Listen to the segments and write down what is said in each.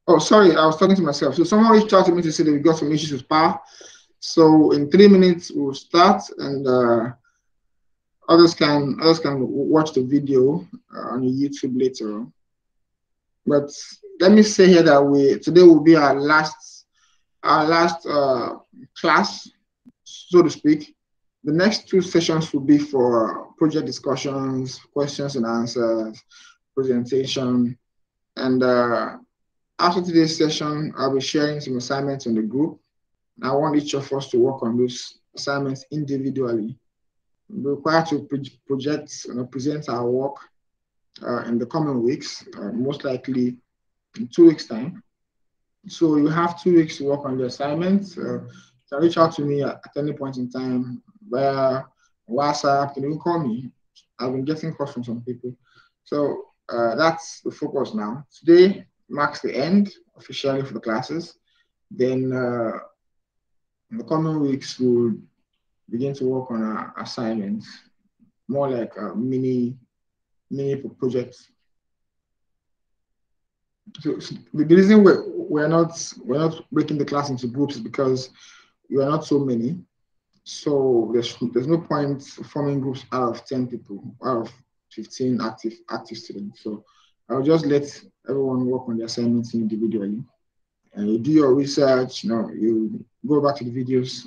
Oh, sorry, I was talking to myself. So someone reached out to me to say that we got some issues with power. So in 3 minutes we'll start, and others can watch the video on YouTube later on. But let me say here that today will be our last class, so to speak. The next two sessions will be for project discussions, questions and answers, presentation, and after today's session, I'll be sharing some assignments in the group. I want each of us to work on those assignments individually. We're required to present our work in the coming weeks, most likely in 2 weeks' time. So you have 2 weeks to work on the assignments. You can reach out to me at any point in time via WhatsApp. You can even call me. I've been getting calls from some people. So that's the focus now. Today marks the end officially for the classes. Then in the coming weeks, we'll begin to work on our assignments, more like mini projects. So the reason we're not breaking the class into groups is because we are not so many. So there's no point forming groups out of 10 people, out of 15 active students. So I'll just let everyone work on the assignments individually. And you do your research, you go back to the videos.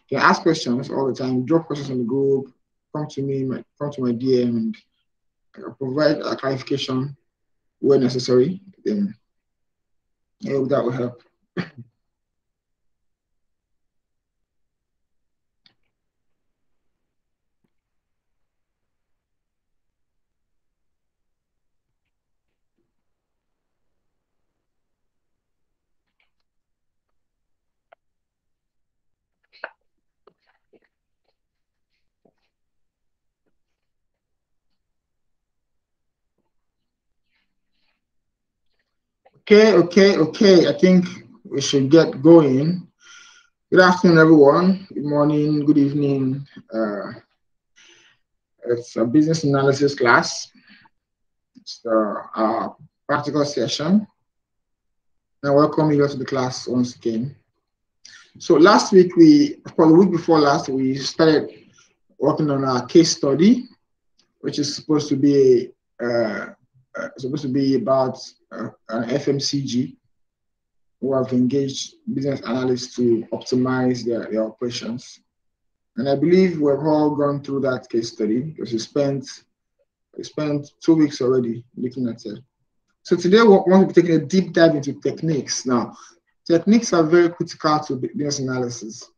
You can ask questions all the time, drop questions in the group, come to me, come to my DM, and provide a clarification where necessary. Then I hope that will help. Okay. I think we should get going. Good afternoon, everyone. Good morning, good evening. It's a business analysis class. It's our practical session. And welcome you to the class once again. So last week, the week before last, we started working on our case study, which is supposed to be about an FMCG who have engaged business analysts to optimize their operations. And I believe we've all gone through that case study because we spent 2 weeks already looking at it. So today we want to be taking a deep dive into techniques. Now, techniques are very critical to business analysis.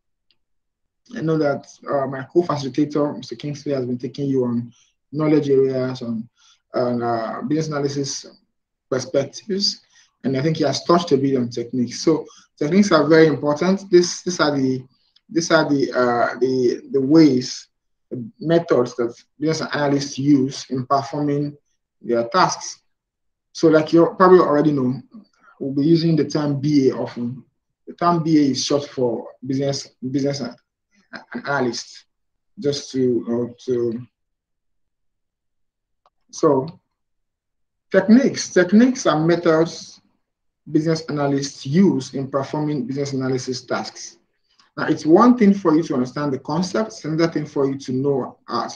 I know that my co-facilitator, Mr. Kingsley, has been taking you on knowledge areas, on business analysis perspectives, and I think he has touched a bit on techniques. So techniques are very important. These are the ways, the methods that business analysts use in performing their tasks. So like you probably already know, we'll be using the term BA often. The term BA is short for business analyst. Just so techniques are methods business analysts use in performing business analysis tasks. Now, it's one thing for you to understand the concepts, another thing for you to know how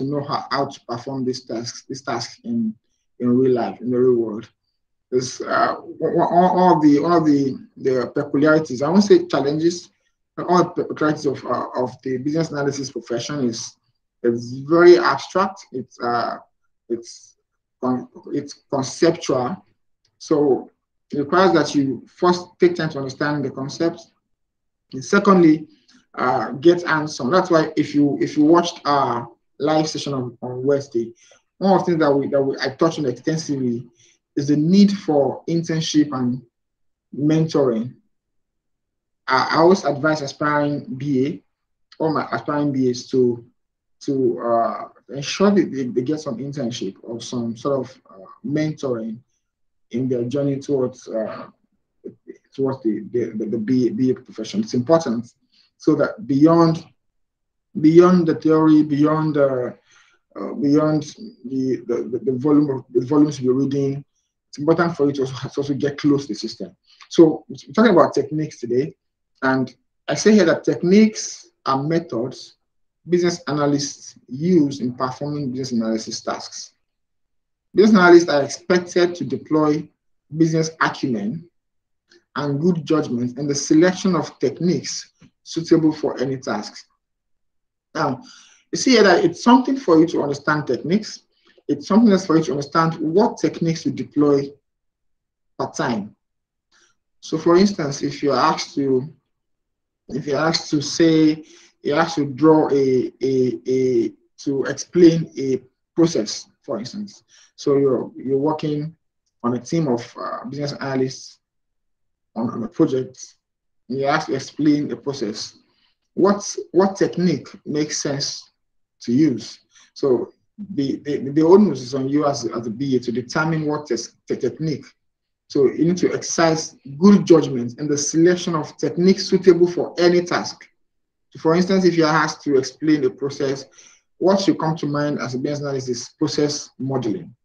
to perform these tasks in real life, in the real world. There's one of the peculiarities, I won't say challenges, but all the peculiarities of the business analysis profession is it's very abstract. It's conceptual. So it requires that you first take time to understand the concepts, and secondly, get hands-on. That's why if you watched our live session on Wednesday, one of the things that I touched on extensively is the need for internship and mentoring. I always advise aspiring BA, all my aspiring BAs to ensure that they get some internship or some sort of mentoring in their journey towards the BA profession. It's important so that beyond the theory, beyond the volumes you're reading, it's important for you to also get close to the system. So we're talking about techniques today, and I say here that techniques are methods business analysts use in performing business analysis tasks. Business analysts are expected to deploy business acumen and good judgment in the selection of techniques suitable for any tasks. Now, you see here that it's something for you to understand techniques. It's something else for you to understand what techniques to deploy per time. So, for instance, if you're asked to say, you're asked to draw to explain a process, for instance. So you're working on a team of business analysts on a project. And you're asked to explain a process. What technique makes sense to use? So the onus is on you as a BA to determine what the technique. So you need to exercise good judgment in the selection of techniques suitable for any task. So for instance, if you're asked to explain a process, what should come to mind as a business analyst is process modeling.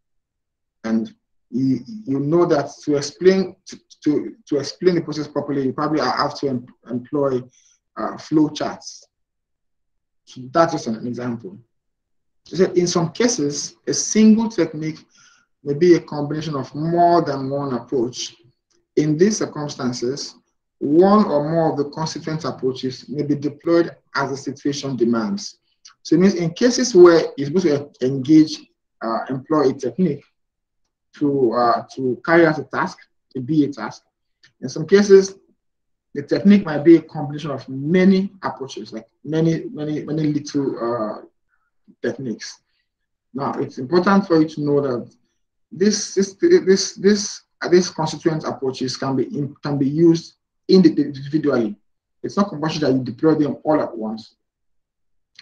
And you know that to explain the process properly, you probably have to employ flow charts. So that's just an example. So in some cases, a single technique may be a combination of more than one approach. In these circumstances, one or more of the constituent approaches may be deployed as the situation demands. So it means in cases where you're supposed to employ a technique to carry out a task, a BA task. In some cases, the technique might be a combination of many approaches, like many little techniques. Now, it's important for you to know that these constituent approaches can be used individually. It's not compulsory that you deploy them all at once.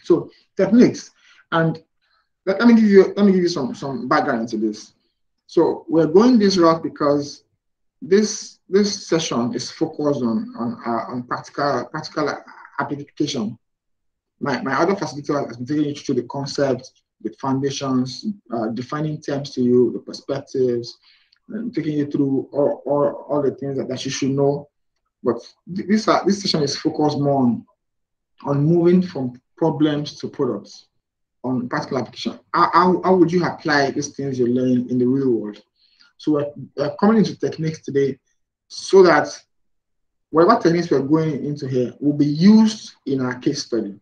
So techniques, and let me give you some background into this. So we're going this route because this session is focused on practical application. My other facilitator has been taking you through the concept, the foundations, defining terms to you, the perspectives, and taking you through all the things that you should know. But this session is focused more on moving from problems to products, on practical application. How would you apply these things you learn in the real world? So we're coming into techniques today so that whatever techniques we're going into here will be used in our case study.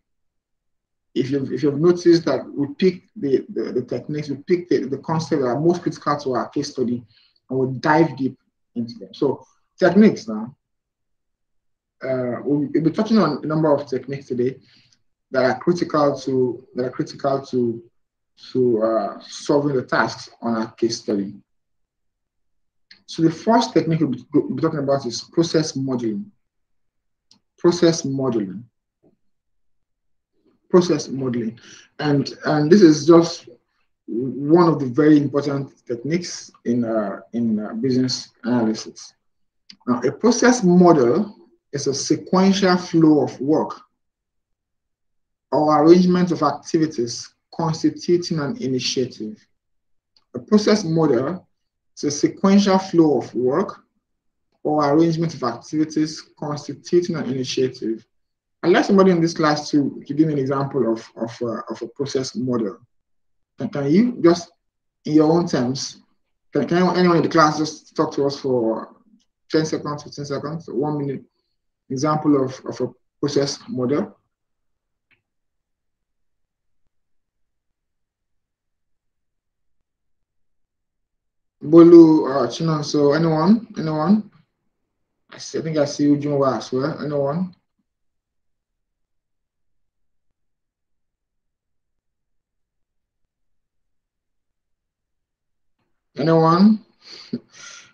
If you've noticed that we pick the techniques, we pick the concepts that are most critical to our case study, and we'll dive deep into them. So techniques now. We'll be touching on a number of techniques today that are critical to solving the tasks on our case study. So the first technique we'll be talking about is process modeling. Process modeling, and this is just one of the very important techniques in business analysis. Now, a process model is a sequential flow of work or arrangement of activities constituting an initiative. A process model is a sequential flow of work or arrangement of activities constituting an initiative. I'd like somebody in this class to give me an example of a process model. Can you just, in your own terms, can anyone in the class just talk to us for 10 seconds, 15 seconds, 1 minute example of a process model? Bolu, Chinonso, anyone? I think I see Ujunwa as well. Anyone? Anyone?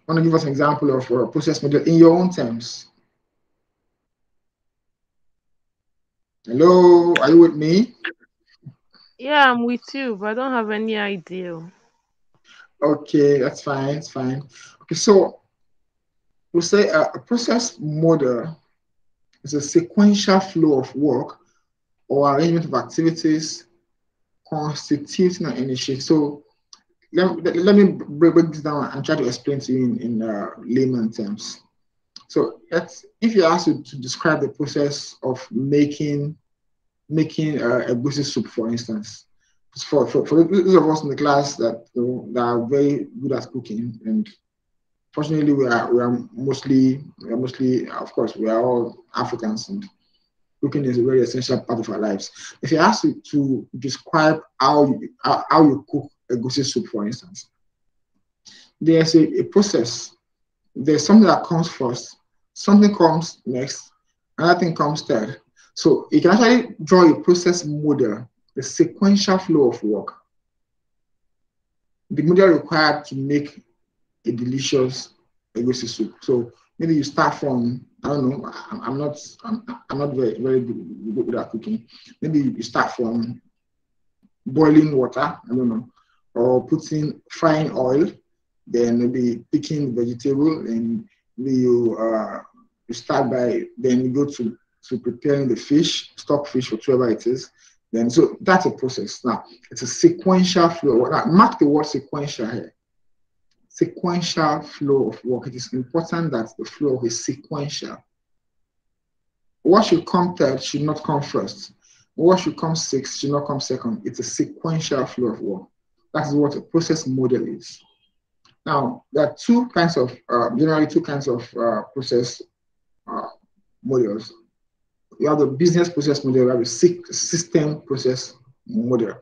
Want to give us an example of a process model in your own terms? Hello, are you with me? Yeah, I'm with you, but I don't have any idea. Okay, that's fine. It's fine. Okay, so we'll say a process model is a sequential flow of work or arrangement of activities constituting an initiative. So let me break this down and try to explain to you in layman terms. So if you ask you to describe the process of making a goosey soup, for instance, for those of us in the class that that are very good at cooking, and fortunately we are mostly, of course, we are all Africans, and cooking is a very essential part of our lives. If you ask you to describe how you cook a goosey soup, for instance, there's a process. There's something that comes first, something comes next, another thing comes third. So you can actually draw a process model, the sequential flow of work, the model required to make a delicious egusi soup. So maybe you start from, I don't know, I'm not very good at cooking. Maybe you start from boiling water, I don't know, or frying oil, then maybe picking vegetable, and maybe you start by, then you go to preparing the fish, stock fish, whatever it is. Then so that's a process. Now it's a sequential flow. Now, mark the word sequential here. Sequential flow of work. It is important that the flow is sequential. What should come third should not come first. What should come sixth should not come second. It's a sequential flow of work. That is what a process model is. Now, there are generally two kinds of process models. You have the business process model, you have a system process model.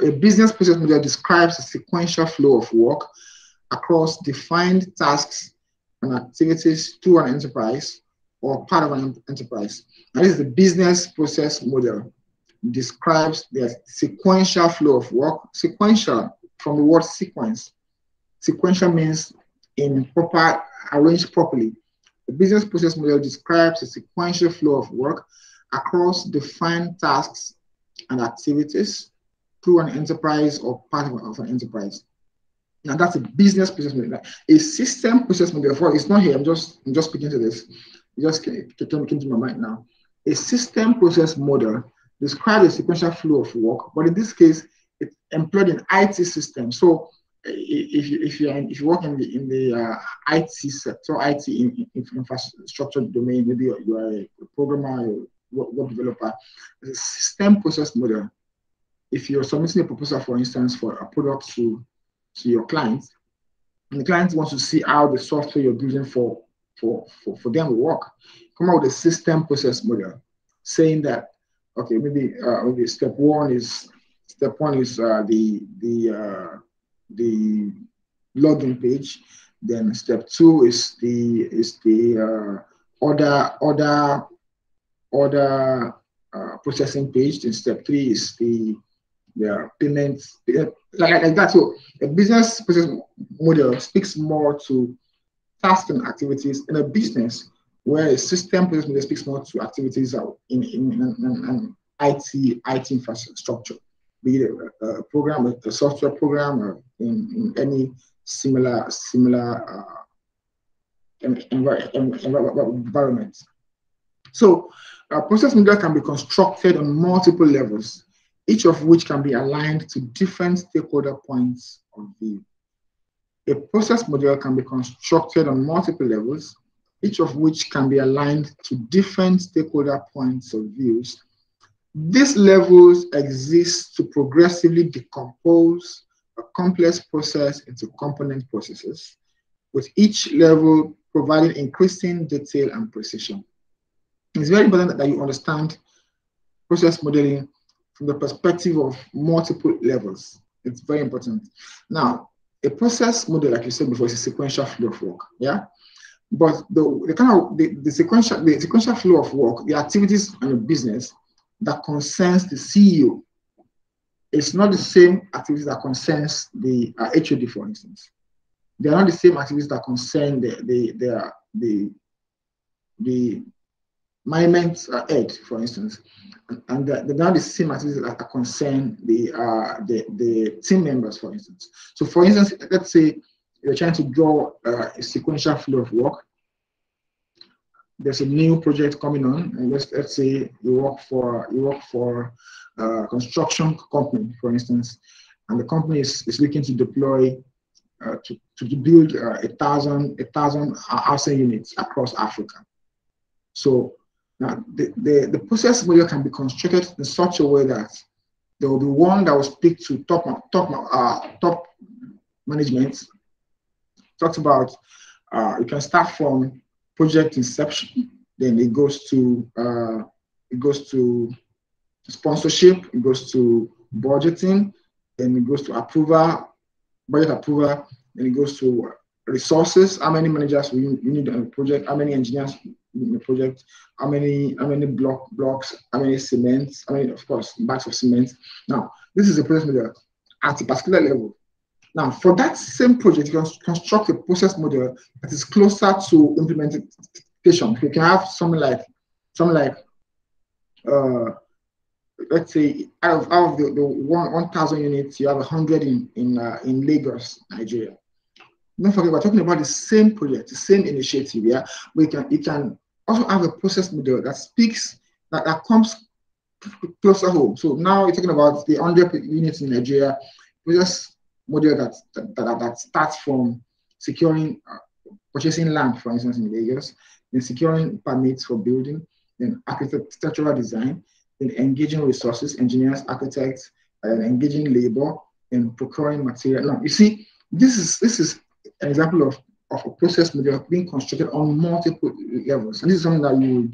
A business process model describes a sequential flow of work across defined tasks and activities through an enterprise or part of an enterprise. Now, this is the business process model. It describes the sequential flow of work. Sequential, from the word sequence. Sequential means arranged properly. The business process model describes a sequential flow of work across defined tasks and activities through an enterprise or part of an enterprise. Now that's a business process model. A system process model, it's not here, I'm just speaking to this. It just came to my mind now. A system process model describes a sequential flow of work, but in this case, it's employed in IT systems. So if you work in the IT sector, IT infrastructure domain, maybe you are a programmer, or web developer, a system process model. If you're submitting a proposal, for instance, for a product to your client, and the client wants to see how the software you're building for them will work, come out with a system process model, saying that okay, maybe step one is the login page. Then step two is the order processing page. Then step three is the payments, like that. So a business process model speaks more to tasks and activities in a business, where a system process model speaks more to activities in an IT infrastructure, be it a program, a software program, or in any similar environment. So a process model can be constructed on multiple levels, each of which can be aligned to different stakeholder points of view. A process model can be constructed on multiple levels, each of which can be aligned to different stakeholder points of views. These levels exist to progressively decompose a complex process into component processes, with each level providing increasing detail and precision. It's very important that you understand process modeling from the perspective of multiple levels. It's very important. Now, a process model, like you said before, is a sequential flow of work. Yeah, but the sequential flow of work, the activities in a business that concerns the CEO, it's not the same activities that concerns the HOD, for instance. They are not the same activities that concern the management head, for instance, and they're not the same activities that concern the team members, for instance. So, for instance, let's say you're trying to draw a sequential flow of work. There's a new project coming on, and let's say you work for a construction company, for instance, and the company is looking to deploy to build 1,000 housing units across Africa. So now the process model can be constructed in such a way that there will be one that will speak to top management. Talks about you can start from project inception, then it goes to sponsorship, it goes to budgeting, then it goes to budget approval, then it goes to resources. How many managers you need on a project? How many engineers in the project? How many blocks? How many cements? I mean, of course, bags of cement. Now, this is a process model at a particular level. Now, for that same project, you can construct a process model that is closer to implementation. You can have something like let's say out of the 1,000 units, you have 100 in Lagos, Nigeria. Don't forget, we're talking about the same project, the same initiative. Yeah, you can also have a process model that comes closer home. So now you're talking about the 100 units in Nigeria. Process model that starts from securing purchasing land, for instance, in Lagos, then securing permits for building, then architectural design, then engaging resources, engineers, architects, engaging labor, and procuring material. Now, you see, this is an example of a process model being constructed on multiple levels, and this is something that you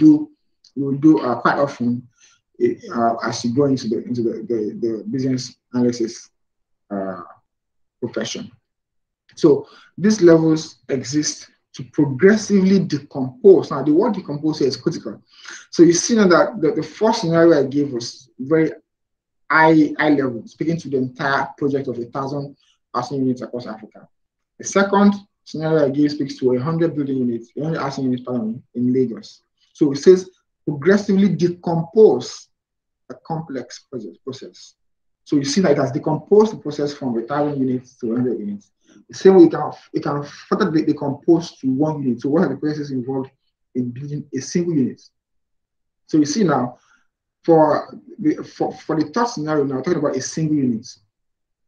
will do quite often as you go into the business analysis profession. So these levels exist to progressively decompose. Now, the word decompose here is critical. So you see now that the first scenario I gave was very high level, speaking to the entire project of 1,000 housing units across Africa. The second scenario I gave speaks to 100 building units, 100 housing units in Lagos. So it says progressively decompose a complex process. So you see that it has decomposed the process from 1,000 units to 100 units. The same way it can further decompose to 1 unit. So what are the processes involved in building a single unit? So you see now, for the third scenario, now we're talking about a single unit,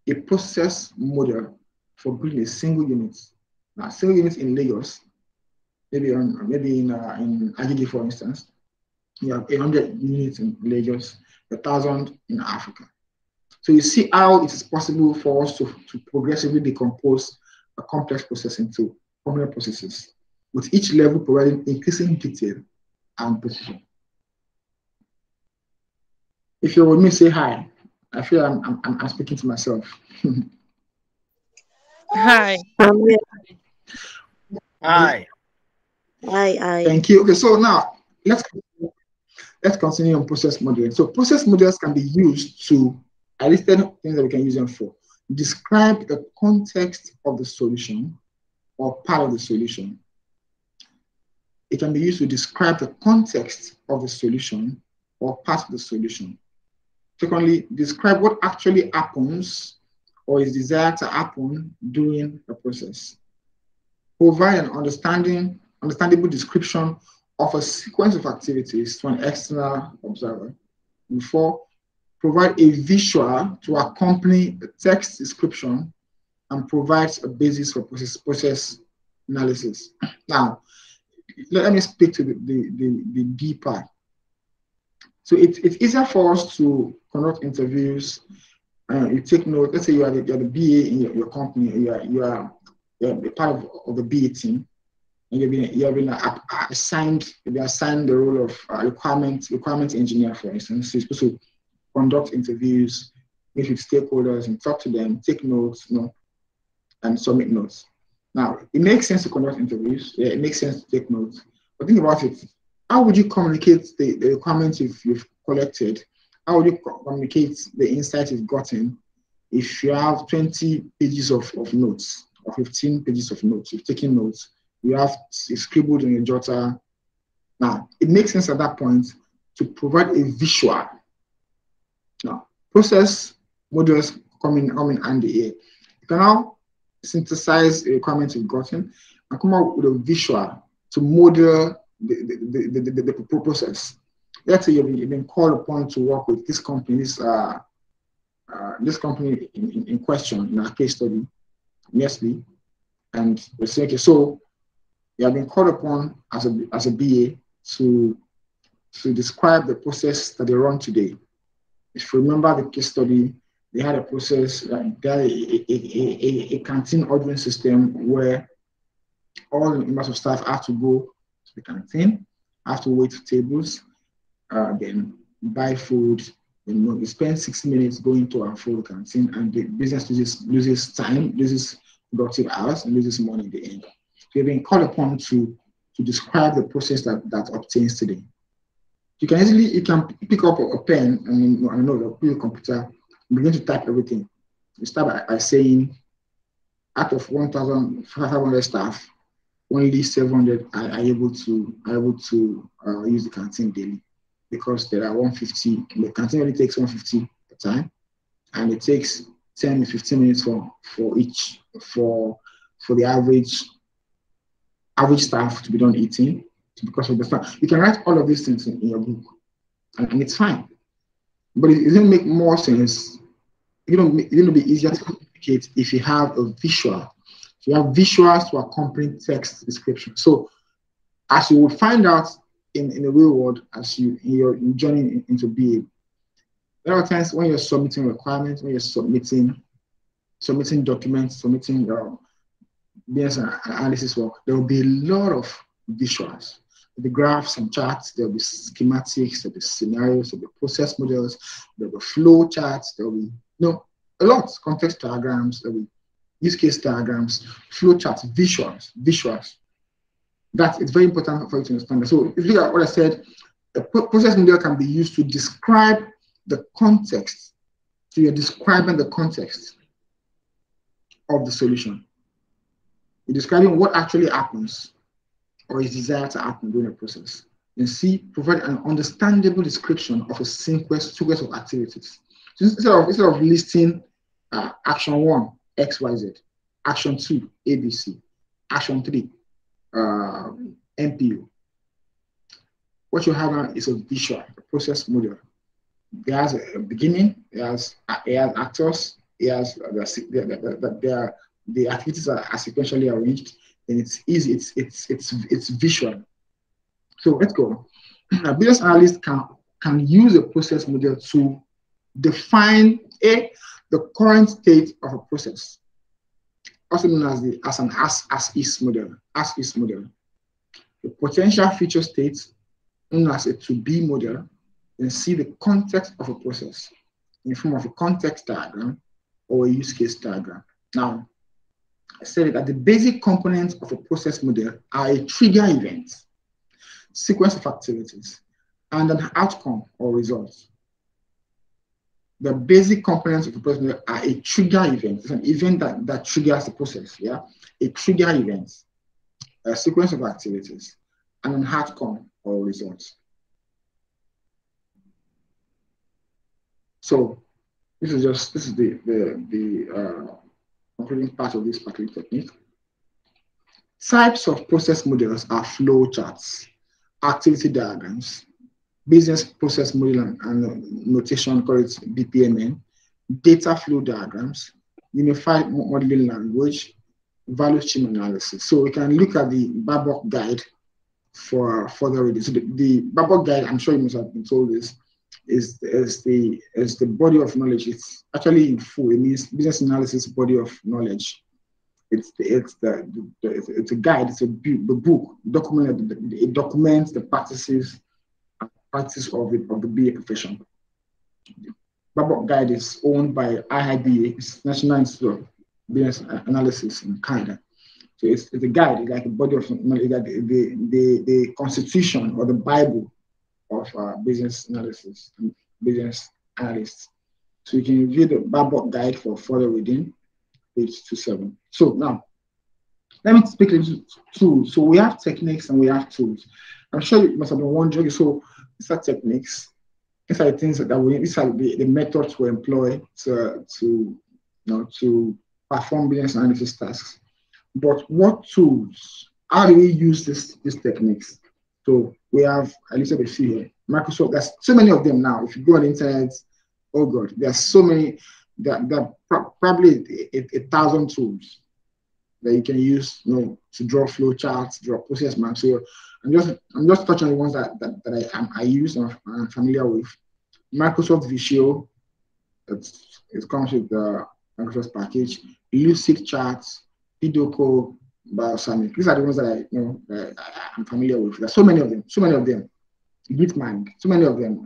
a process model for building a single unit. Now, a single unit in Lagos, maybe in Agege, for instance, you have 100 units in Lagos, 1,000 in Africa. So you see how it is possible for us to progressively decompose a complex process into complex processes, with each level providing increasing detail and precision. If you're with me, say hi. I feel I'm speaking to myself. Hi. Hi. Hi. Thank you. Okay, so now let's continue on process modeling. So process models can be used to, I listed things that we can use them for. Describe the context of the solution or part of the solution. It can be used to describe the context of the solution or part of the solution. Secondly, describe what actually happens or is desired to happen during the process. Provide an understandable description of a sequence of activities to an external observer. And 4, provide a visual to accompany the text description and provides a basis for process analysis. Now, let me speak to the D part. So it's easier for us to conduct interviews. You take note. Let's say you're the BA in your company. You are a part of the BA team, and you have been assigned the role of requirement engineer, for instance. So you're supposed to conduct interviews, meet with stakeholders, and talk to them, take notes, and submit notes. Now, it makes sense to conduct interviews. Yeah, it makes sense to take notes. But think about it. How would you communicate the requirements you've collected? How would you communicate the insights you've gotten if you have 20 pages of notes or 15 pages of notes? You've taken notes. You have scribbled in a jotter. Now, it makes sense at that point to provide a visual. Now, process models come in handy here. You can now synthesize the requirements you've gotten and come up with a visual to model the process. Let's say you've been called upon to work with this company, this this company in question, in our case study, Nestle, and we say, okay, so you have been called upon as a BA to describe the process that they run today. If you remember the case study, they had a process, they had a canteen ordering system where all the members of staff have to go to the canteen, have to wait for tables, then buy food. You spend 6 minutes going to and fro the canteen, and the business loses time, loses productive hours, and loses money in the end. So you've been called upon to describe the process that obtains today. You can pick up a pen and a note, put your computer, and begin to type everything. You start by saying, out of 1,500 staff, only 700 are able to use the canteen daily, because there are 150. The canteen only takes 150 at a time, and it takes 10 to 15 minutes for the average staff to be done eating. Because of the staff, you can write all of these things in your book, and it's fine. But it doesn't make more sense. It'll be easier to communicate if you have a visual. If you have visuals to accompany text description. So, as you will find out in the real world, as in your journey into BA, there are times when you're submitting requirements, when you're submitting documents, submitting your business analysis work, there will be a lot of visuals. The graphs and charts, there'll be schematics, there'll be scenarios, there'll be process models, there'll be flow charts, there'll be a lot, context diagrams, there'll be use case diagrams, flow charts, visuals. That it's very important for you to understand that. So if you look at what I said, the process model can be used to describe the context. So you're describing the context of the solution. You're describing what actually happens or is desired to happen during the process. And C, provide an understandable description of a sequence of activities. So instead of listing action 1, XYZ, action 2, ABC, action 3, NPO, what you have now is a visual, a process model. It has a beginning, it has actors, it has the activities are sequentially arranged, and it's easy, it's visual. So let's go. A business analyst can use a process model to define the current state of a process, also known as an as-is model. As-is model. The potential future state, known as a to-be model, and see the context of a process in the form of a context diagram or a use case diagram. Now, I said that the basic components of a process model are a trigger event, sequence of activities, and an outcome or result. The basic components of a process model are a trigger event. It's an event that triggers the process, yeah? A trigger event, a sequence of activities, and an outcome or result. So this is the concluding part of this particular technique. Types of process models are flow charts, activity diagrams, business process model and notation, call it BPMN, data flow diagrams, unified modeling language, value stream analysis. So we can look at the Babok guide for further reading. So the Babok guide, I'm sure you must have been told this, is the body of knowledge. It's actually in full. It means business analysis body of knowledge. It's a guide. It's the book document. It documents the practice of the BA profession. The Babok guide is owned by IIBA, it's National Institute of Business Analysis in Canada. So it's a guide. It's like a body of knowledge, like the constitution or the Bible of business analysis and business analysts. So you can read the Babok guide for further reading, page 27. So now, let me speak a little tools. So we have techniques and we have tools. I'm sure you must have been wondering, so these are techniques, these are the things these are the methods we employ to perform business analysis tasks. But what tools? How do we use these techniques? So we have, I listed a few here. Microsoft, there's so many of them now. If you go on the internet, oh God, there's so many. there are probably a thousand tools that you can use, to draw flow charts, draw process maps. So I'm just touching on the ones that I use and I'm familiar with. Microsoft Visio, it comes with the Microsoft package. Lucid Charts, Pidoco, Balsamic. These are the ones that I'm familiar with. There's so many of them. Gitmind, so many of them.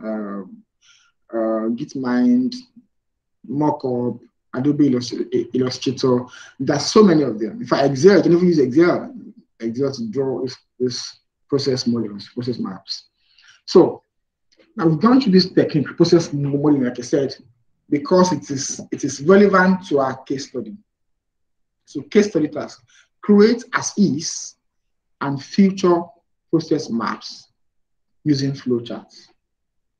Gitmind, Mockup, Adobe Illustrator. There's so many of them. If I Excel, I can even use Excel to draw this process models, process maps. So now we've gone through this technique, process modeling, like I said, because it is relevant to our case study. So case study task: create as is and future process maps using flowcharts.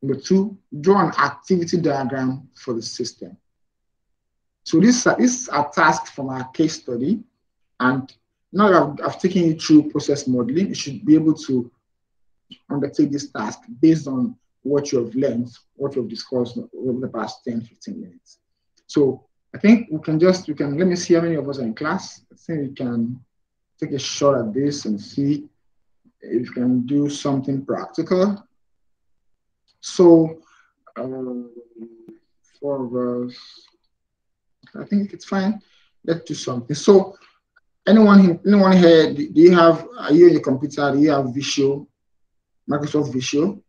Number 2, draw an activity diagram for the system. So this is a task from our case study, and now that I've taken you through process modeling, you should be able to undertake this task based on what you have learned, what you have discussed over the past 10-15 minutes. So I think we can let me see how many of us are in class. I think we can take a shot at this and see if we can do something practical. So 4 of us, I think it's fine. Let's do something. So anyone here, do you have, are you on your computer? Do you have Visio, Microsoft Visio?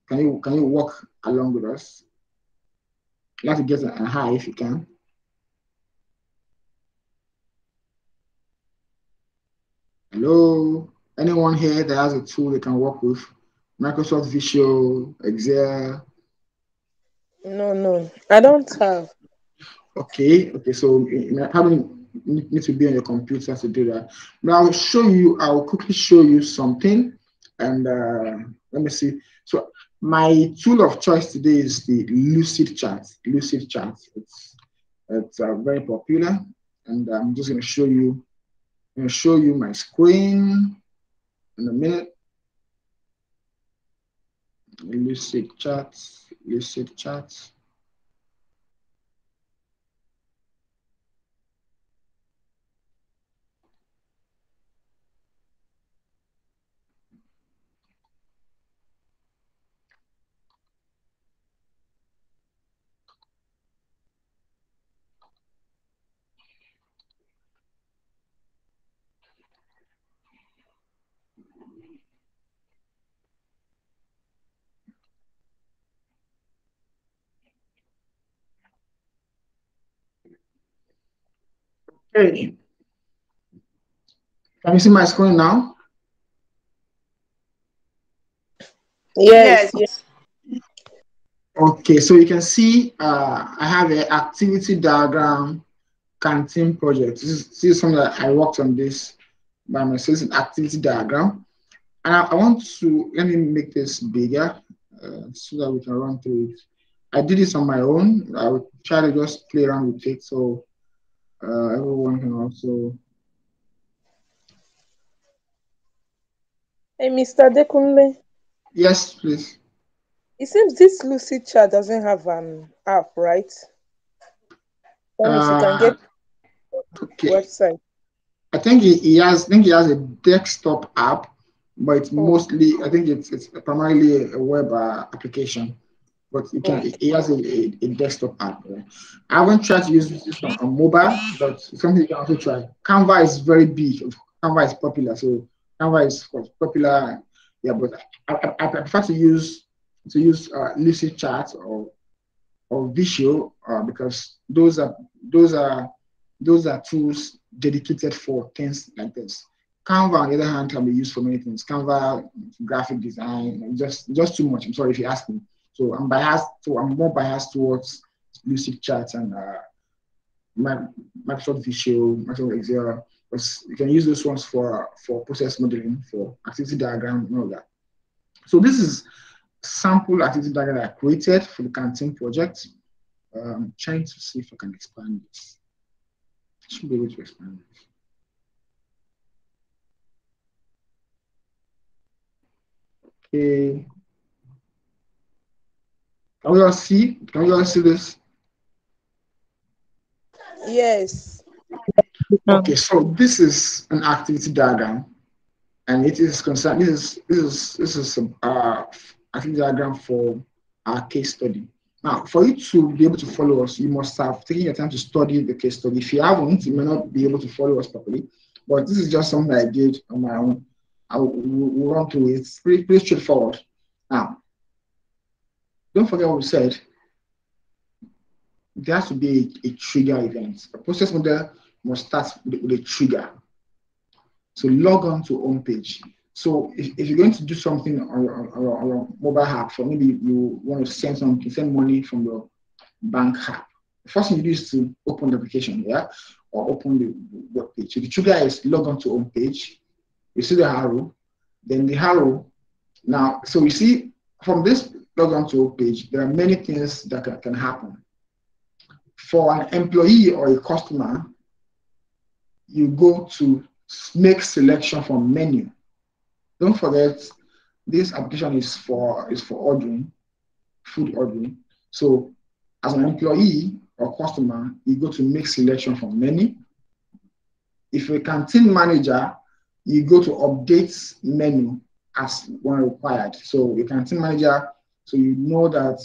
Can you walk along with us? You have to get a high if you can. Hello? Anyone here that has a tool they can work with? Microsoft Visio, Excel? No, I don't have. Okay, so you probably need to be on your computer to do that. But I'll quickly show you something, and let me see. So my tool of choice today is the Lucid Chart. It's very popular, and I'm just going to show you. I'm going to show you my screen in a minute. Lucid Charts. Hey, can you see my screen now? Yes. Okay, so you can see I have an activity diagram canteen project. This is something that I worked on this by myself. It's an activity diagram. And I want to, let me make this bigger so that we can run through it. I did this on my own. I will try to just play around with it so everyone can also. Hey, Mr. Dekunle. Yes, please. It seems this Lucid Chart doesn't have an app, right? Or if you can get website. I think he has a desktop app, but it's mostly, I think it's primarily a web application. But he has a desktop app. Right? I haven't tried to use this on mobile, but it's something you can also try. Canva is very big. Canva is popular, so Canva is popular. Yeah, but I prefer to use Lucid Chat or Visio because those are tools dedicated for things like this. Canva, on the other hand, can be used for many things. Canva, graphic design, just too much. I'm sorry if you ask me. So I'm more biased towards Lucid Chat and Microsoft Visio, Microsoft Excel. Because you can use those ones for process modeling, for activity diagram, and all that. So this is sample activity diagram that I created for the canteen project. I'm trying to see if I can expand this. I should be able to expand this. Okay. Can we all see this? Yes. Okay, so this is an activity diagram, and it is concerned. This is activity diagram for our case study. Now, for you to be able to follow us, you must have taken your time to study the case study. If you haven't, you may not be able to follow us properly. But this is just something I did on my own. I will run through it. It's pretty straightforward. Now, don't forget what we said. There has to be a trigger event. A process model must start with a trigger. So log on to home page. So if you're going to do something on your mobile app, so maybe you want to send money from your bank app, the first thing you do is to open the application, yeah, or open the web page. So the trigger is log on to home page. You see the arrow, then the arrow. Now, so you see from this log on to home page, there are many things that can happen. For an employee or a customer, you go to make selection from menu. Don't forget, this application is for ordering, food ordering. So as an employee or customer, you go to make selection from menu. If you're a canteen manager, you go to update menu as when required. So a canteen manager, so you know that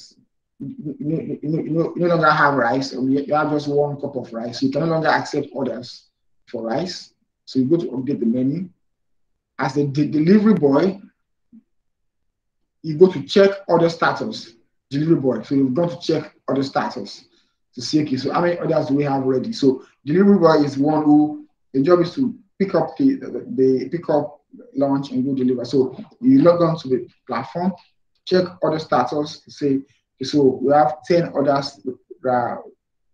you no longer have rice, or you have just one cup of rice. You can no longer accept orders for rice. So you go to update the menu. As the delivery boy, you go to check order status. Delivery boy, so you've got to check order status to see, okay, so how many orders do we have ready? So delivery boy is one who, the job is to pick up the pick up lunch and go deliver. So you log on to the platform, check order status, say, okay, so we have 10 orders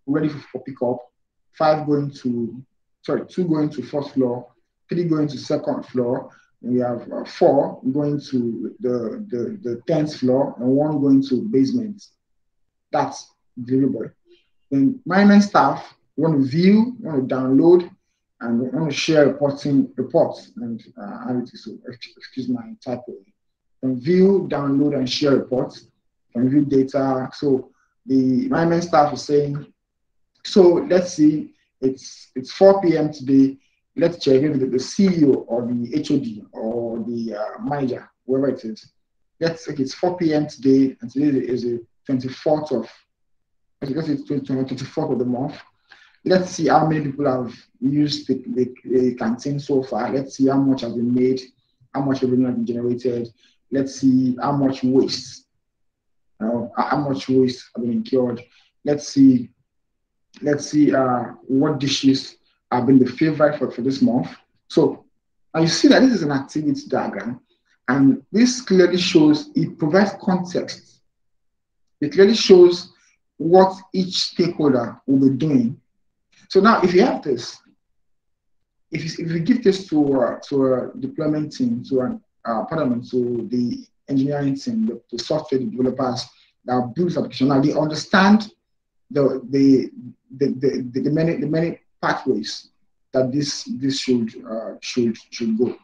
ready for pickup, 2 going to first floor, 3 going to second floor, and we have 4 going to the 10th floor, and 1 going to basement. That's delivery. Then management staff want to view, want to download, and want to share reports and so excuse my typo. And view, download, and share reports, and view data. So the management staff is saying, so let's see, it's 4 p.m. today. Let's check if the CEO or the HOD or the manager, whoever it is. Let's say it's 4 p.m. today, and today is the 24th of, because it's 24th of the month. Let's see how many people have used the canteen so far. Let's see how much has been made, how much revenue has been generated. Let's see how much waste, how much waste have been incurred. Let's see what dishes have been the favorite for this month. So now you see that this is an activity diagram, and this clearly shows, it provides context. It clearly shows what each stakeholder will be doing. So now if you have this, if you give this to a deployment team, to to the engineering team, the software developers that build this application, now they understand the many pathways that this should go.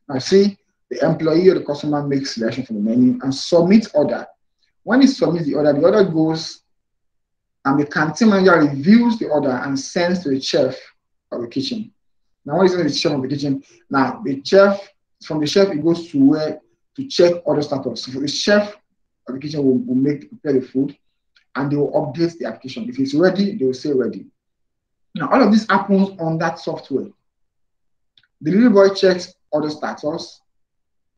Now see, the employee or the customer makes selection from the menu and submit order. When he submits the order goes, and the canteen manager reviews the order and sends to the chef of the kitchen. Now when it's in the chef of the kitchen, now from the chef it goes to where to check order status. So the chef of the kitchen will prepare the food, and they will update the application. If it's ready, they will say ready. Now, all of this happens on that software. The delivery boy checks order status.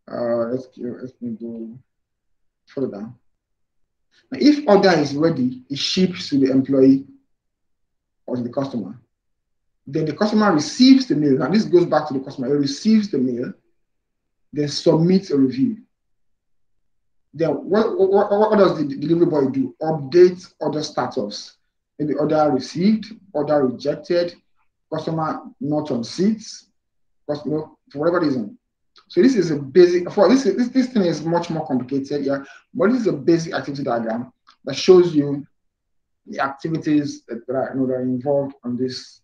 Let's go further down. Now, if order is ready, it ships to the employee or to the customer. Then the customer receives the mail. Now, this goes back to the customer. He receives the mail, then submits a review. Then what does the delivery boy do? Update order status. Maybe order received, order rejected, customer not on seats, for whatever reason. So this is a basic. This thing is much more complicated, yeah. But this is a basic activity diagram that shows you the activities that are involved on this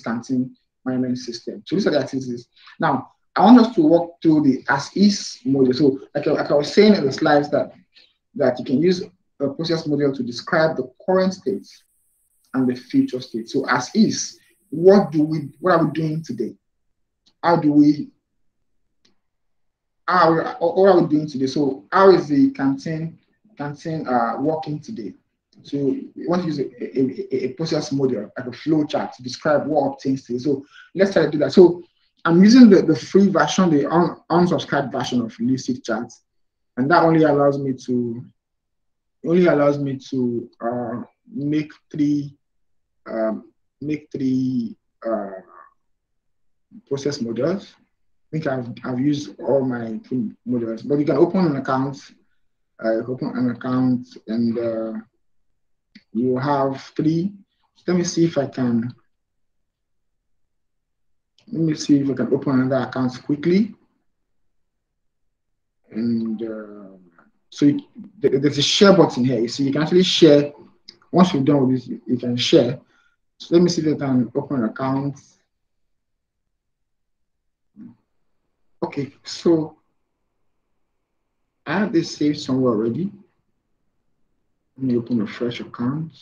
canteen management system. So these are the activities. Now, I want us to walk through the as-is model. So like I was saying in the slides that you can use a process model to describe the current state and the future state. So as is, what are we doing today? What are we doing today? So how is the canteen working today? So we want to use a process model, like a flow chart, to describe what obtains today. So let's try to do that. So I'm using the free version, the unsubscribed version of Lucid Chat, and that only allows me to make three process models. I think I've used all my models, but you can open an account, and you have three. Let me see if I can. Let me see if I can open another account quickly. And so there's a share button here. You see, you can actually share. Once you're done with this, you can share. So let me see if I can open an account. Okay, so I have this saved somewhere already. Let me open a fresh account.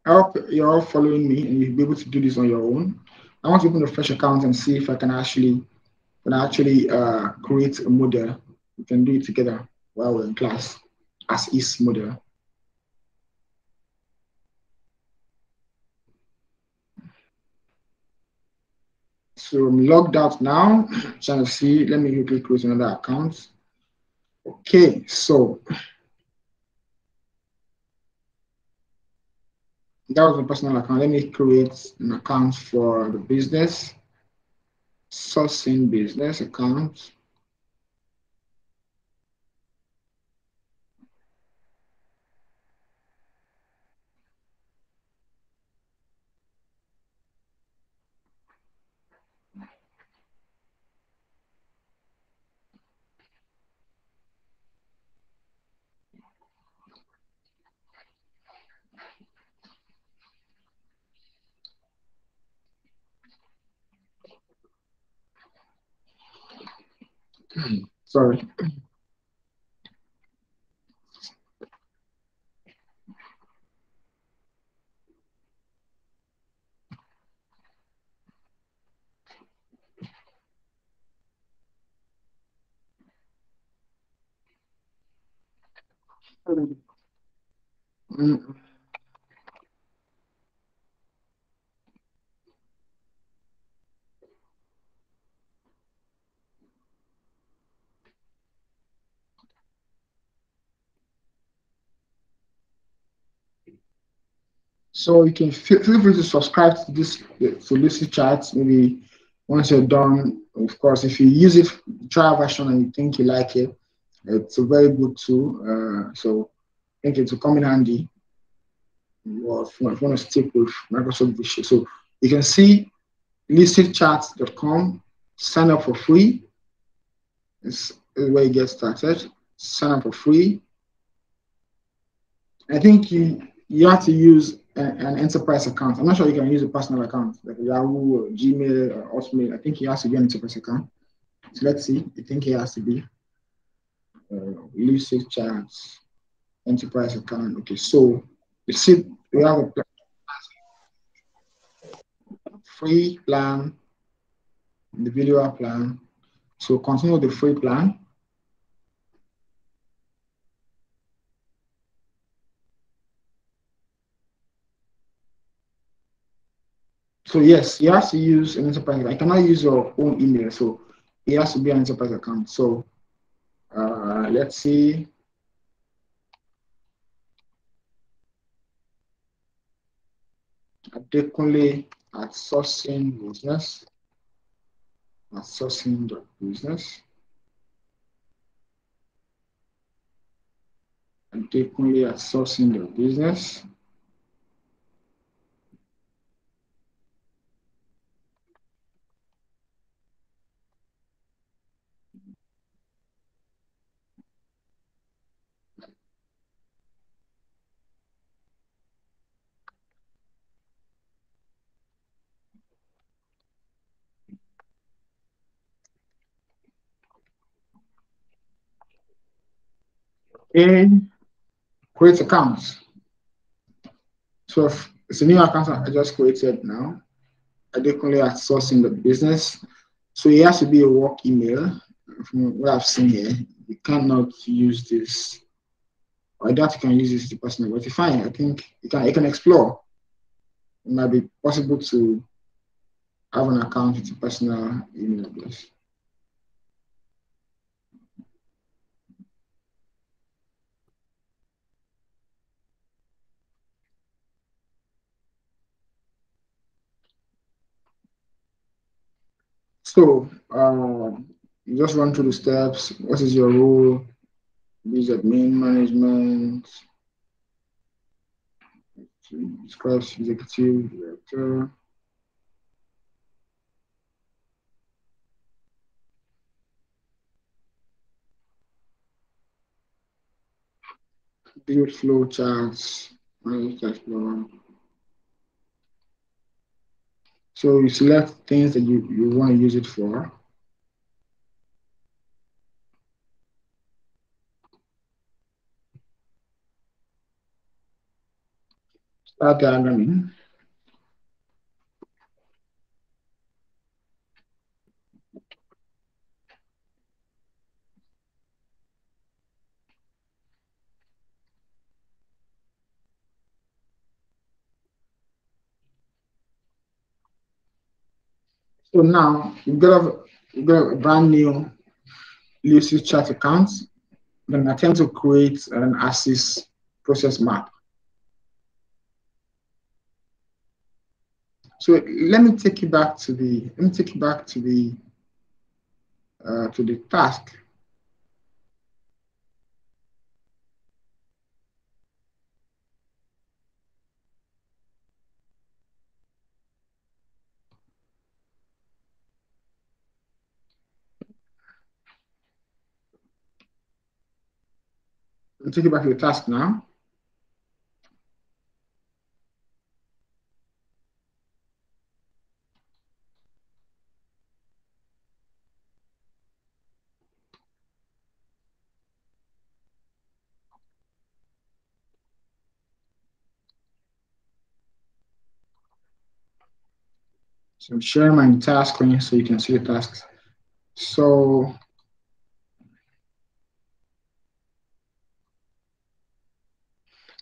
I hope you're all following me and you'll be able to do this on your own. I want to open a fresh account and see if I can actually create a model. We can do it together while we're in class as is model. So I'm logged out now. Trying to see. Let me quickly create another account. Okay, so that was a personal account. Let me create an account for the business. Sourcing business account. Sorry. So you can feel free to subscribe to this Lucid Chat. Maybe once you're done, of course, if you use it, trial version, and you think you like it, it's a very good tool. So I think it will come in handy. Or if you want to stick with Microsoft Visual. So you can see lucidchat.com, sign up for free. This is where you get started. Sign up for free. I think you have to use an enterprise account. I'm not sure you can use a personal account like Yahoo or Gmail or Hotmail. I think it has to be an enterprise account. So let's see. I think it has to be Lucid Chats enterprise account. Okay, so you see we have a free plan, individual plan. So continue the free plan. So yes, you have to use an enterprise. I cannot use your own email, so it has to be an enterprise account. So let's see. Adekunle at sourcing business. At sourcing the business. Adekunle at sourcing the business. Okay. create accounts. So if it's a new account I just created now, I definitely outsourcing the business. So it has to be a work email. From what I've seen here, you cannot use this. I doubt you can use this to personal, but it's fine. I think you can explore. It might be possible to have an account with a personal email address. So you just run through the steps. What is your role? Use admin management. Describes executive director. Build flow charts. Manage cash flow. So you select things that you want to use it for. Start diagramming. So now you've got a brand new Lucy chart account. Then attempt to create an ASIS process map. So let me take you back to the task. I'll take you back to the task now. So I'm sharing my entire screen so you can see the tasks. So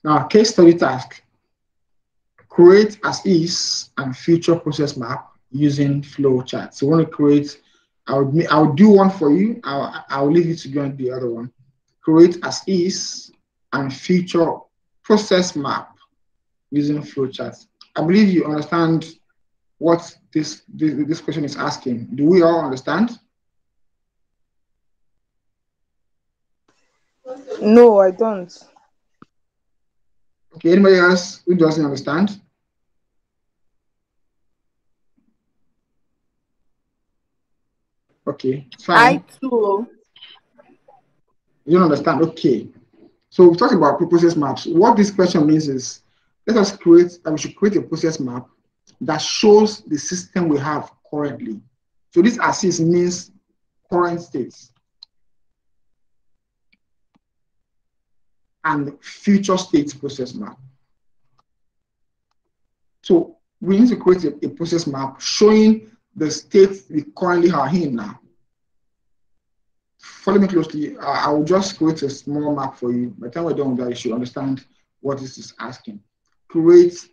now case study task. Create as is and future process map using flow chart. So I want to create, I'll do one for you. I'll leave you to go and do the other one. Create as is and future process map using flow charts. I believe you understand what this question is asking. Do we all understand? No, I don't. Okay, anybody else who doesn't understand? Okay, fine. I too. You don't understand? Okay. So we talked about process maps. What this question means is, let us create, we should create a process map that shows the system we have currently. So this assist means current states and future states process map. So we need to create a process map showing the state we currently are in now. Follow me closely. I will just create a small map for you. By the time we're done with that, you should understand what this is asking. Create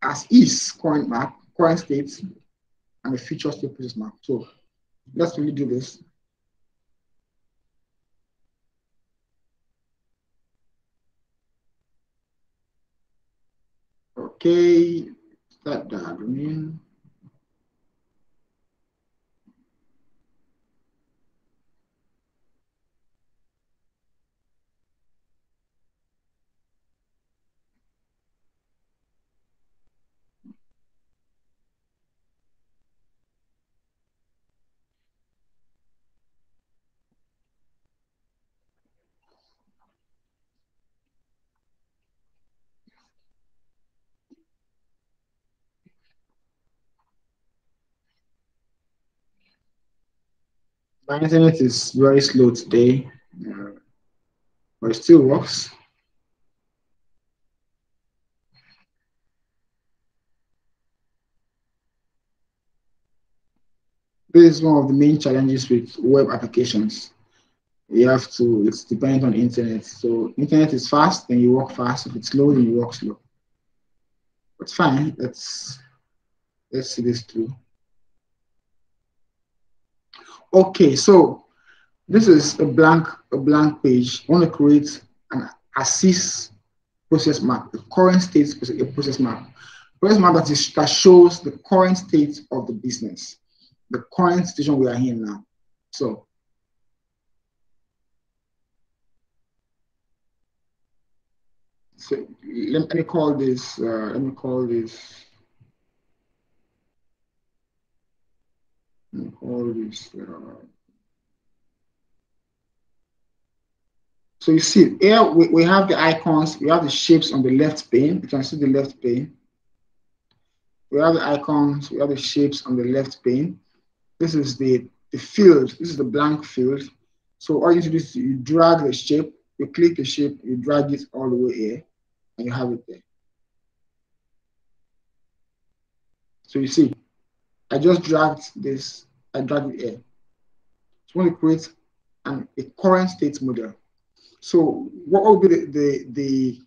as is current map, current state, and a future state process map. So let's really do this. Okay, start diagramming. My internet is very slow today, but it still works. This is one of the main challenges with web applications. You have to, it's dependent on internet. So internet is fast, then you work fast. If it's slow, then you work slow. But fine, let's see this through. Okay, so this is a blank page. I want to create an assist process map, a current state process map. Process map that shows the current state of the business, the current situation we are in now. So let me call this. So you see here we have the icons, we have the shapes on the left pane. You can see the left pane. We have the icons, we have the shapes on the left pane. This is the field, this is the blank field. So all you need to do is you drag the shape, you click the shape, you drag it all the way here, and you have it there. So you see, I just dragged this, I dragged it here. So I want to create a current state model. So what will be the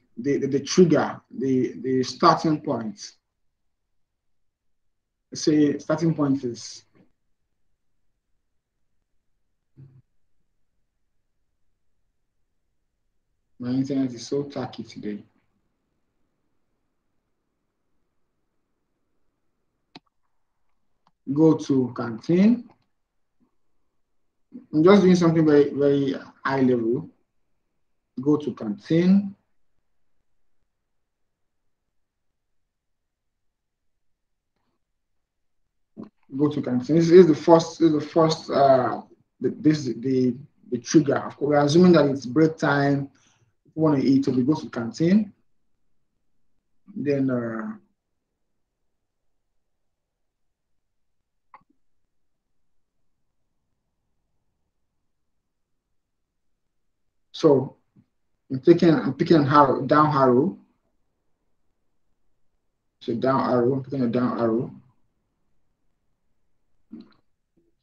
trigger, the starting point? Let's say starting point is my internet is so tacky today. Go to canteen. I'm just doing something very, very high level. Go to canteen. Go to canteen. This is the first. This is the trigger. Of course, we're assuming that it's break time. If you want to eat, so we go to canteen. Then so I'm picking an arrow, down arrow. So down arrow, I'm picking a down arrow.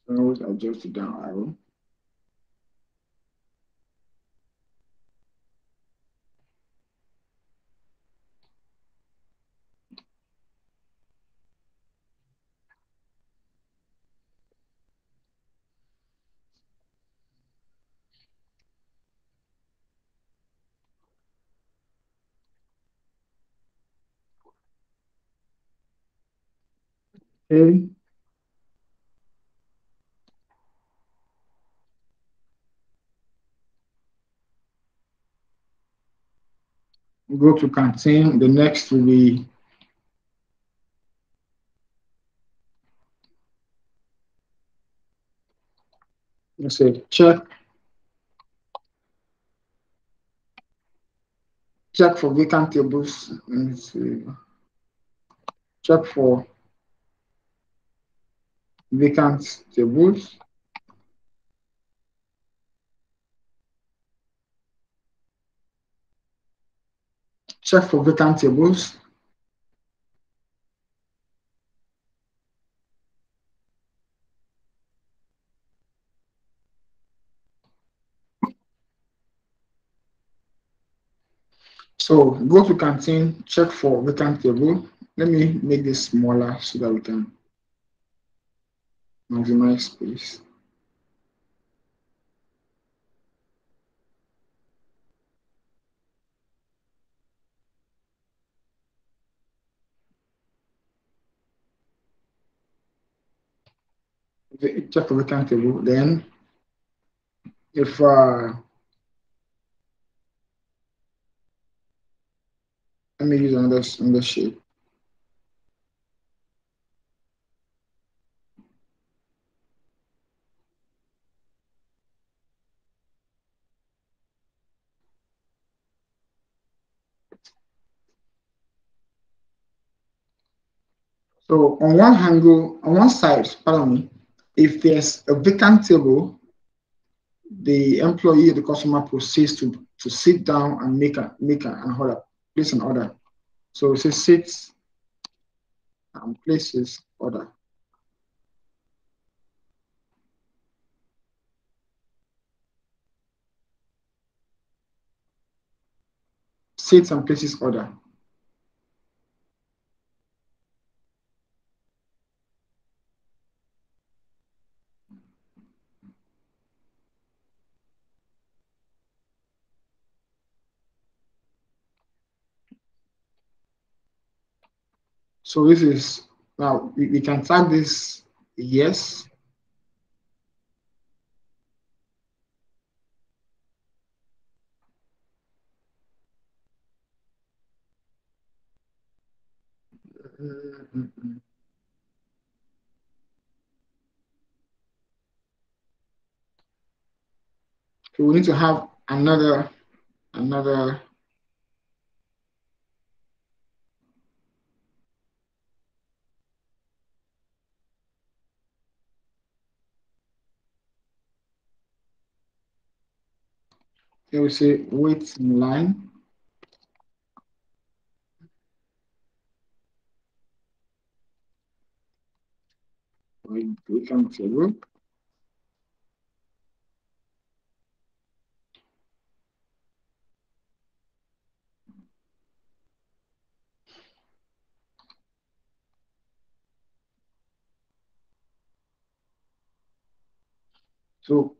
So I always adjust the down arrow. Okay. Go to canteen. The next will be let's say check for vacant tables. Let's see. Check for vacant tables. Check for vacant tables. So go to canteen, check for vacant table. Let me make this smaller so that we can maximize space. Check for vacant table. Then if let me use another shape. So on one angle, on one side, pardon me, if there's a vacant table, the employee, the customer proceeds to sit down and make an order, place an order. So it says sits and places order. seats and places order. So this is, now we can tag this yes. So we need to have another here we say wait in line. We can table. So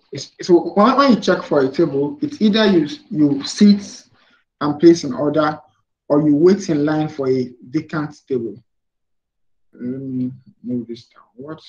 when you check for a table, it's either you sit and place an order, or you wait in line for a vacant table. Let me move this downwards.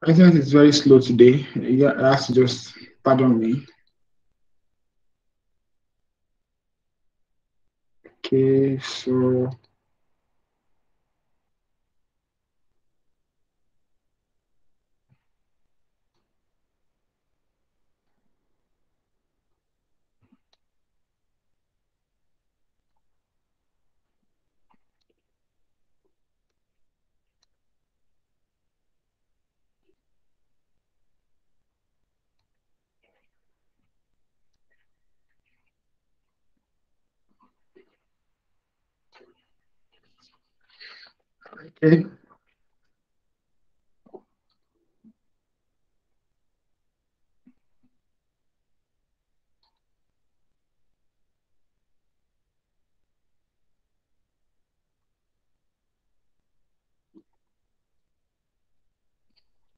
Internet is very slow today. You have to just pardon me. Okay, so okay.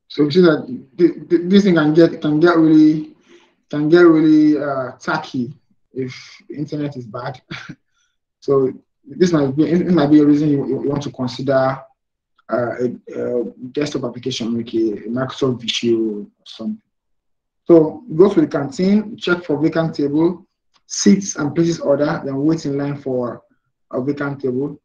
So you see that this thing can get really tacky if the internet is bad. So this might be a reason you want to consider a desktop application like a Microsoft Visio or something. So go to the canteen, check for vacant table, seats and places order, then wait in line for a vacant table.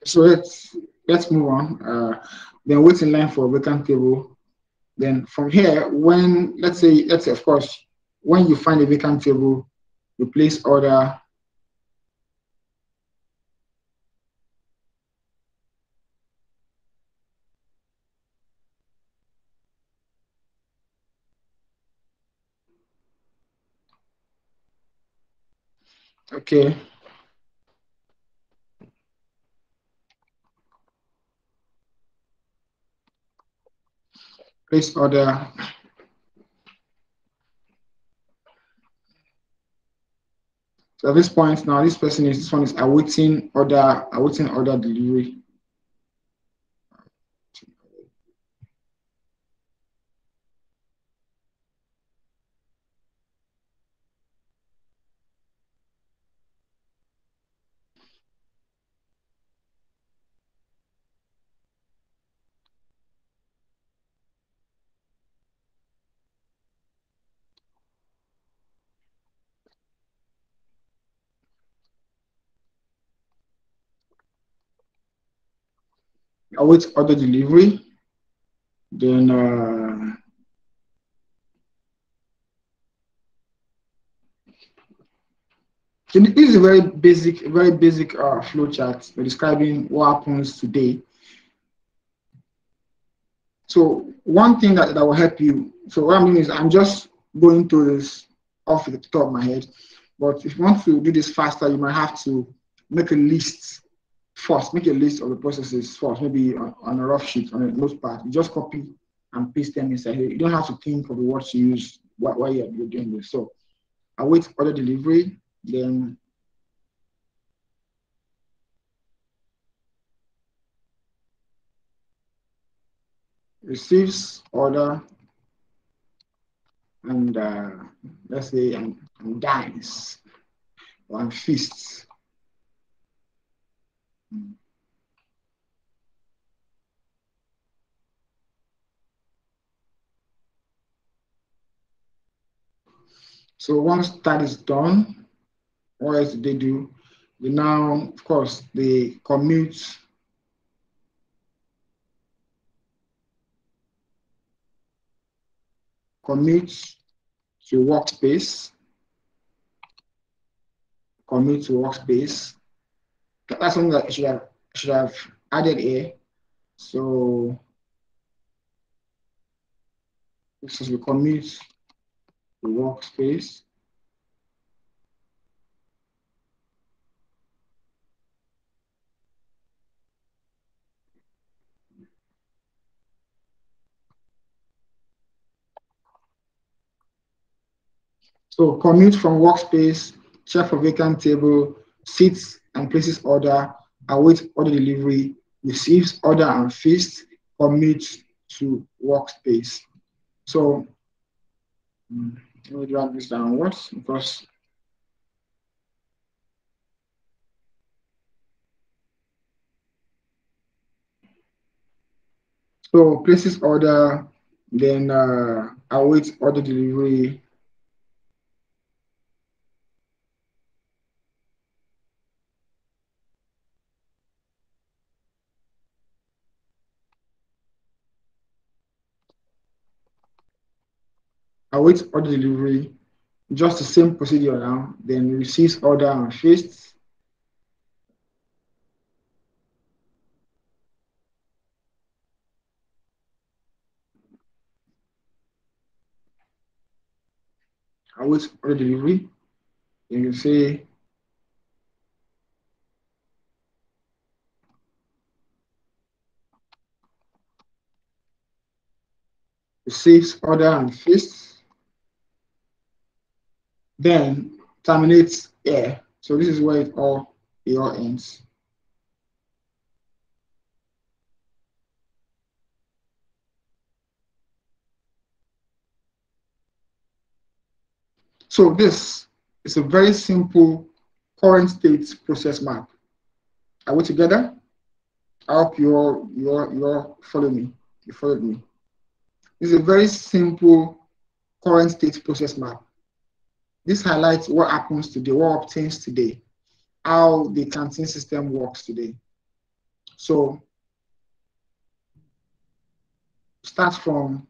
So let's move on. Then wait in line for a vacant table. Then from here, when let's say of course, when you find a vacant table, you place order. Okay. place order. So at this point now, this one is awaiting order delivery. Await order delivery. Then so this is a very basic flow chart describing what happens today. So one thing that will help you. So what I mean is I'm just going through this off the top of my head, but if you want to do this faster, you might have to make a list first. Make a list of the processes first, maybe on a rough sheet, on a notepad. You just copy and paste them inside here. You don't have to think of the words to use while you're doing this. So await order delivery, then receives order, and let's say and dines or feasts. So once that is done, what else do they do? They now, of course, they commute to workspace. Commute to workspace. That's something that I should have added here. So this is the commute to workspace. So commute from workspace, check for vacant table, sits and places order, await order delivery, receives order and feast, commute to workspace. So let me drag this downwards because so places order, then await order delivery. Await order delivery, just the same procedure now, then receives order and feast. Await order delivery, then you say receives order and feast, then terminates here. So this is where it all ends. So this is a very simple current state process map. Are we together? I hope you all follow me. You followed me. This is a very simple current state process map. This highlights what happens today, what obtains today, how the canteen system works today. So start from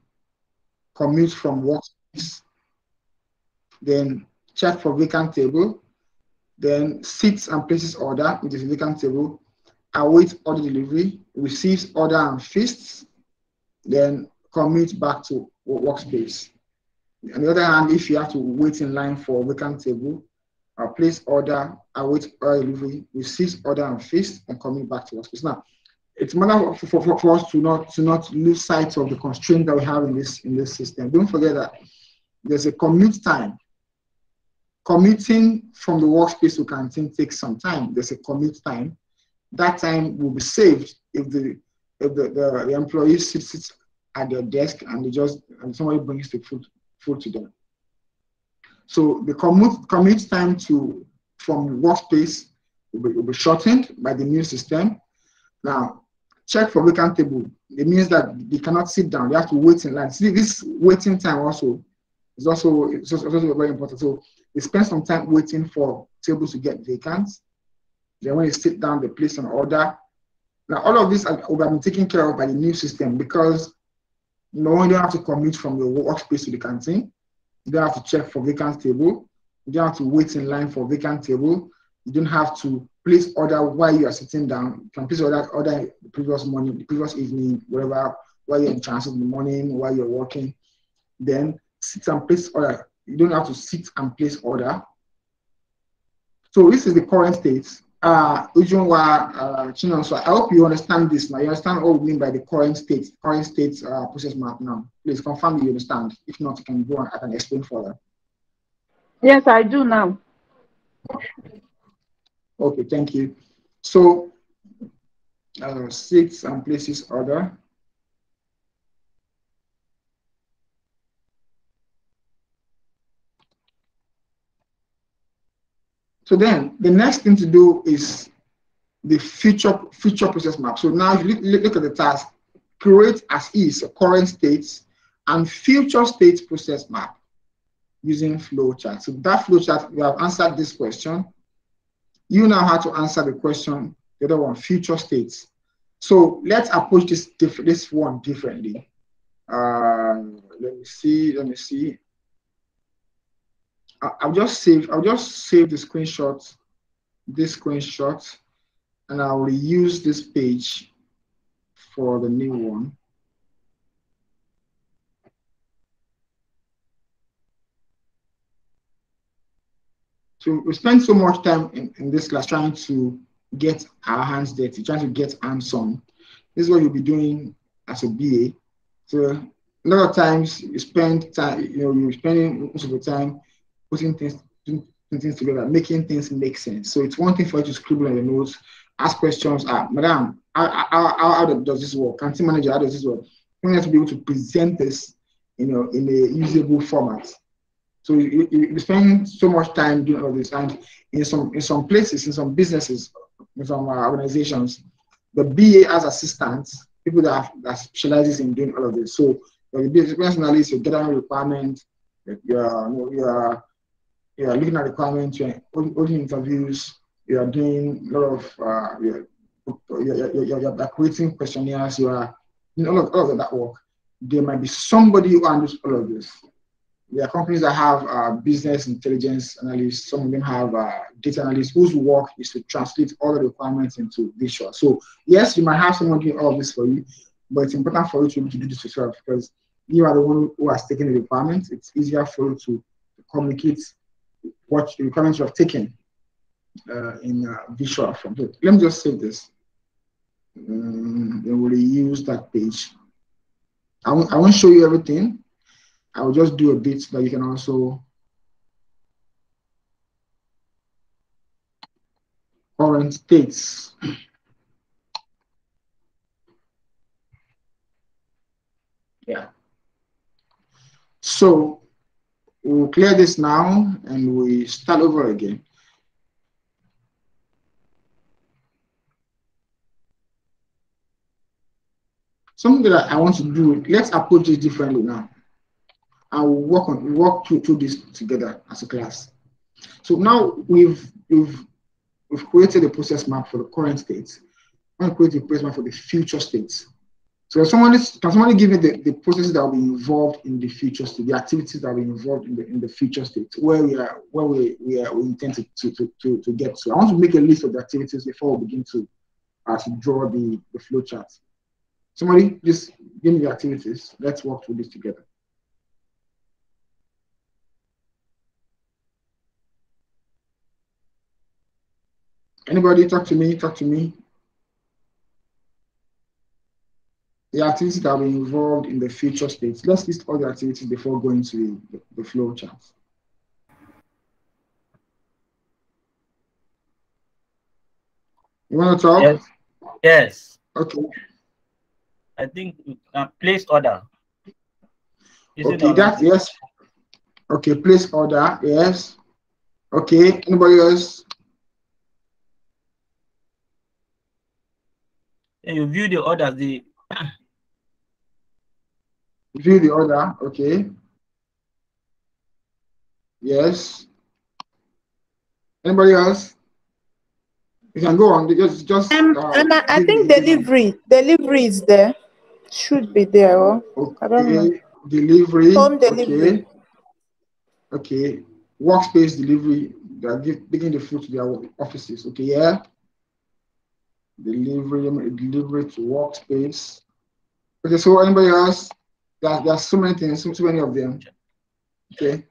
commute from workspace, then check for vacant table, then sits and places order, which is vacant table, await order delivery, receives order and feasts, then commute back to workspace. On the other hand, if you have to wait in line for vacant table, place order, await order delivery, receives order and feast, and commute back to workspace. Now, it's matter for us to not lose sight of the constraint that we have in this system. Don't forget that there's a commute time. Commuting from the workspace to canteen takes some time. There's a commute time. That time will be saved if the employee sits at their desk and somebody brings the food to them. So the commute time from workspace will be shortened by the new system. Now, check for vacant table. It means that they cannot sit down. They have to wait in line. See, this waiting time is also very important. So they spend some time waiting for tables to get vacant. Then when they sit down, they place an order. Now, all of this will be taken care of by the new system because you don't have to commute from your workspace to the canteen. You don't have to check for vacant table. You don't have to wait in line for vacant table. You don't have to place order while you are sitting down. You can place order the previous morning, the previous evening, whatever, while you're in transit in the morning, while you're working. Then sit and place order. You don't have to sit and place order. So this is the current state. So I hope you understand this now. You understand what we mean by the current state process map now. Please confirm that you understand. If not, you can go on. I can explain further. Yes, I do now. Okay, thank you. So sits and places order. So then the next thing to do is the future process map. So now if you look at the task, create as is current states and future state process map using flowchart. So that flowchart, we have answered this question. You now have to answer the question, the other one, future states. So let's approach this one differently. Let me see. I'll just save the screenshot, and I'll reuse this page for the new one. So we spend so much time in this class trying to get our hands dirty, trying to get hands-on. This is what you'll be doing as a BA. So a lot of times you spend time, you're spending most of the time putting things together, making things make sense. So it's one thing for you to scribble on your notes, ask questions. Madam, how does this work? Canteen manager, how does this work? You have to be able to present this, in a usable format. So you spend so much time doing all this, and in some places, in some businesses, in some organizations, the BA as assistants, people that specializes in doing all of this. So the business analyst, you're gathering requirements, you're looking at requirements, you're holding interviews, you're doing a lot of you're creating questionnaires, you are doing all of that work. There might be somebody who handles all of this. There are companies that have business intelligence analysts. Some of them have data analysts whose work is to translate all the requirements into visual. So yes, you might have someone doing all of this for you, but it's important for you to be able to do this yourself because you are the one who has taken the requirements. It's easier for you to communicate what the requirements you have taken in visual form. So let me just save this. Then we'll use that page. I won't show you everything. I will just do a bit so that you can also current states. Yeah. So we'll clear this now and we start over again. Something that I want to do, let's approach this differently now. I will walk through this together as a class. So now we've created a process map for the current state. I'm going to create a process map for the future states. So can somebody give me the processes that will be involved in the future state, the activities that will be involved in the future state, where we intend to get to. I want to make a list of the activities before we begin to draw the flow chart. Somebody just give me the activities. Let's walk through this together. Anybody talk to me? the activities that will be involved in the future states. Let's list all the activities before going to the flow chart. You want to talk? Yes. Yes. Okay. I think place order. Okay, that yes. Okay, place order, yes. Okay, anybody else? And you view the orders, View the order, okay. Yes. Anybody else? You can go on. Just I think delivery is there. Should be there. Okay. I don't know. Delivery. Home delivery. Okay. Workspace delivery. They are taking the food to their offices. Okay, yeah. Delivery to workspace. Okay, so anybody else? There's so many things, so many of them. Okay.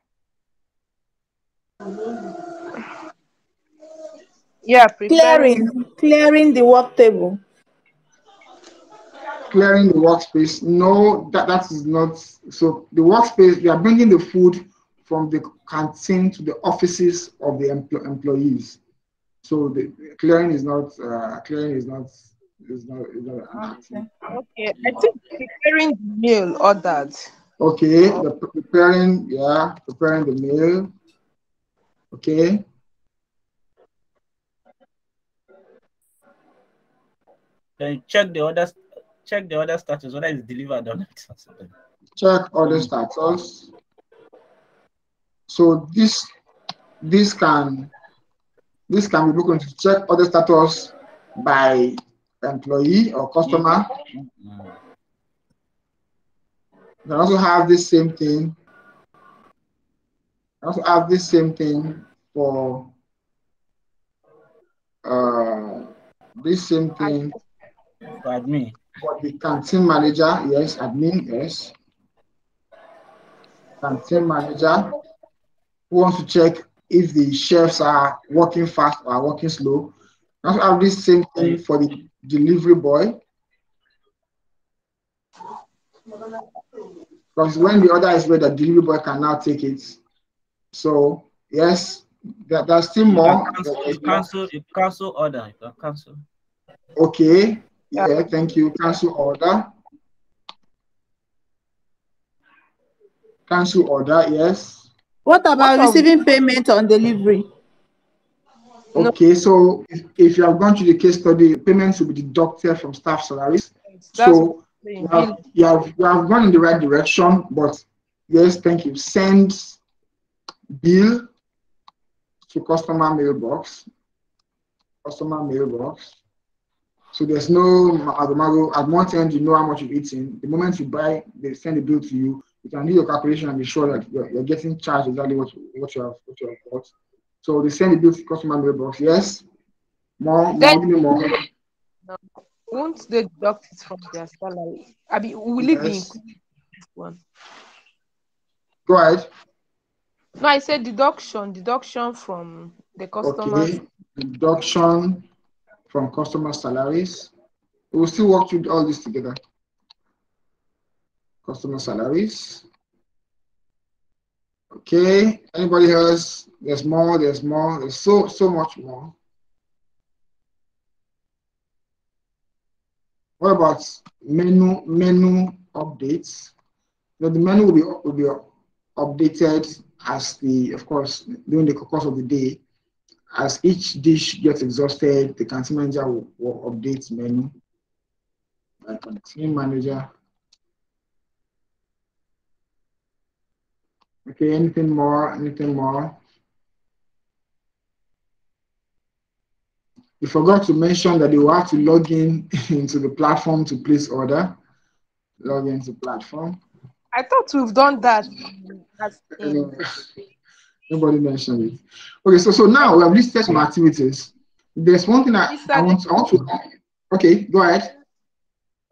Yeah, clearing the work table. Clearing the workspace. No, that is not. So the workspace, they are bringing the food from the canteen to the offices of the employees. So the clearing is not an active. Okay, I think preparing the meal ordered. Okay, the preparing the meal. Okay. Then check the order status, whether it's delivered or not. Check order status. So this can be broken to check order status by employee or customer. Mm-hmm. You can also have this same thing. For this same thing for admin. For the canteen manager, yes, admin, yes. Canteen manager who wants to check if the chefs are working fast or are working slow. You also have this same thing for the delivery boy. Because when the order is ready, the delivery boy can now take it. So yes, there's still more. Cancel order. You can cancel. Okay. Yeah, thank you. Cancel order. Cancel order, yes. What about receiving payment on delivery? Okay, so if you have gone through the case study, payments will be deducted from staff salaries. So you have gone in the right direction, but yes, thank you. Send bill to customer mailbox. So there's no at one end you know how much you've eaten. The moment you buy, they send the bill to you. You can do your calculation and be sure that you're getting charged exactly what you have bought. So they send the bill to customer mailbox. Yes. More. Won't they deduct it from their salary? I mean, will it be included in this one? Go ahead. No, I said deduction from the customers. Okay, deduction from customer salaries. We will still work through all this together. Customer salaries. Okay, anybody else? There's more. There's so much more. What about menu updates? Now the menu will be updated of course, during the course of the day. As each dish gets exhausted, the canteen manager will update menu. Canteen manager. Okay, anything more? You forgot to mention that you will have to log in into the platform to place order. Log into platform. I thought we've done that. Nobody mentioned it. Okay, so now we have listed some activities. There's one thing I want to. Okay, go ahead.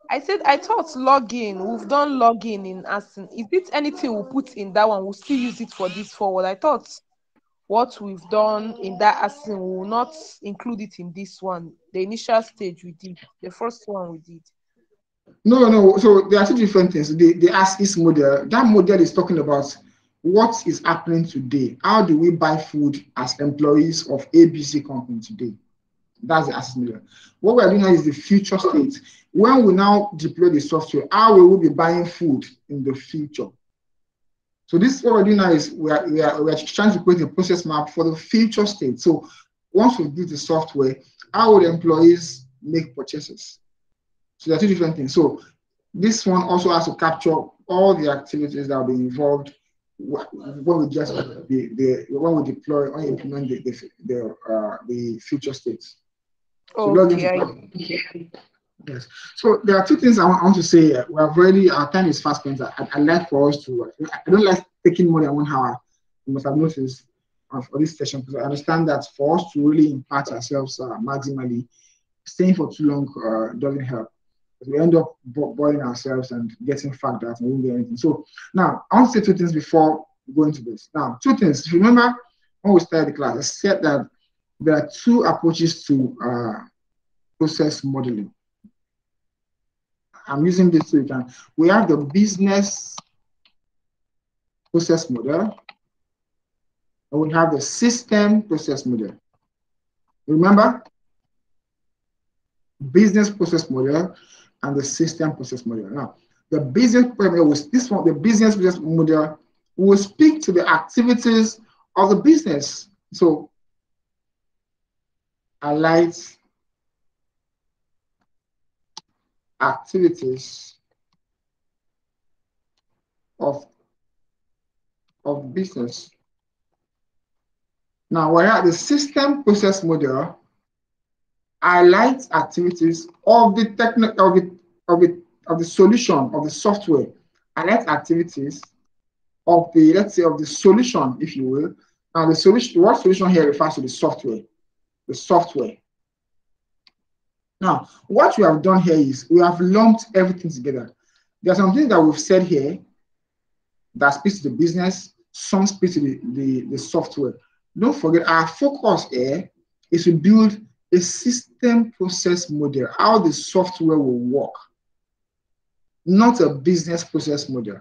I said I thought login. We've done login in Aston. If it's anything we'll put in that one, we'll still use it for this forward. I thought what we've done in that Aston, we will not include it in this one. The initial stage we did, the first one we did. No. So there are two different things. The as-is model. That model is talking about what is happening today. How do we buy food as employees of ABC company today? That's the as-is model. What we are doing now is the future state. When we now deploy the software, how will we be buying food in the future? So this what we're doing now is we are trying to create a process map for the future state. So once we build the software, how will employees make purchases? So there are two different things. So this one also has to capture all the activities that will be involved when we just when we deploy or implement the future states. So Okay. yes. So there are two things I want to say. We have already, our time is fast spent. I like for us to, I don't like taking more than 1 hour. You must have noticed for this session, because I understand that for us to really impact ourselves maximally, staying for too long doesn't help. We end up boring ourselves and getting fact that we won't get anything. So now I want to say two things before going to this. Now, two things. If you remember when we started the class, I said that there are two approaches to process modeling. I'm using this so you can. We have the business process model, and we have the system process model. Remember? Business process model and the system process model. Now, the business model was this one, the business process model will speak to the activities of the business. So, highlight activities of business. Now, whereas the system process model highlights activities of the of the solution of the software, highlights activities of the, let's say, of the solution, if you will. Now, the solution, what solution here refers to the software. The software. Now, what we have done here is we have lumped everything together. There are some things that we've said here that speaks to the business, some speaks to the software. Don't forget, our focus here is to build a system process model, how the software will work, not a business process model.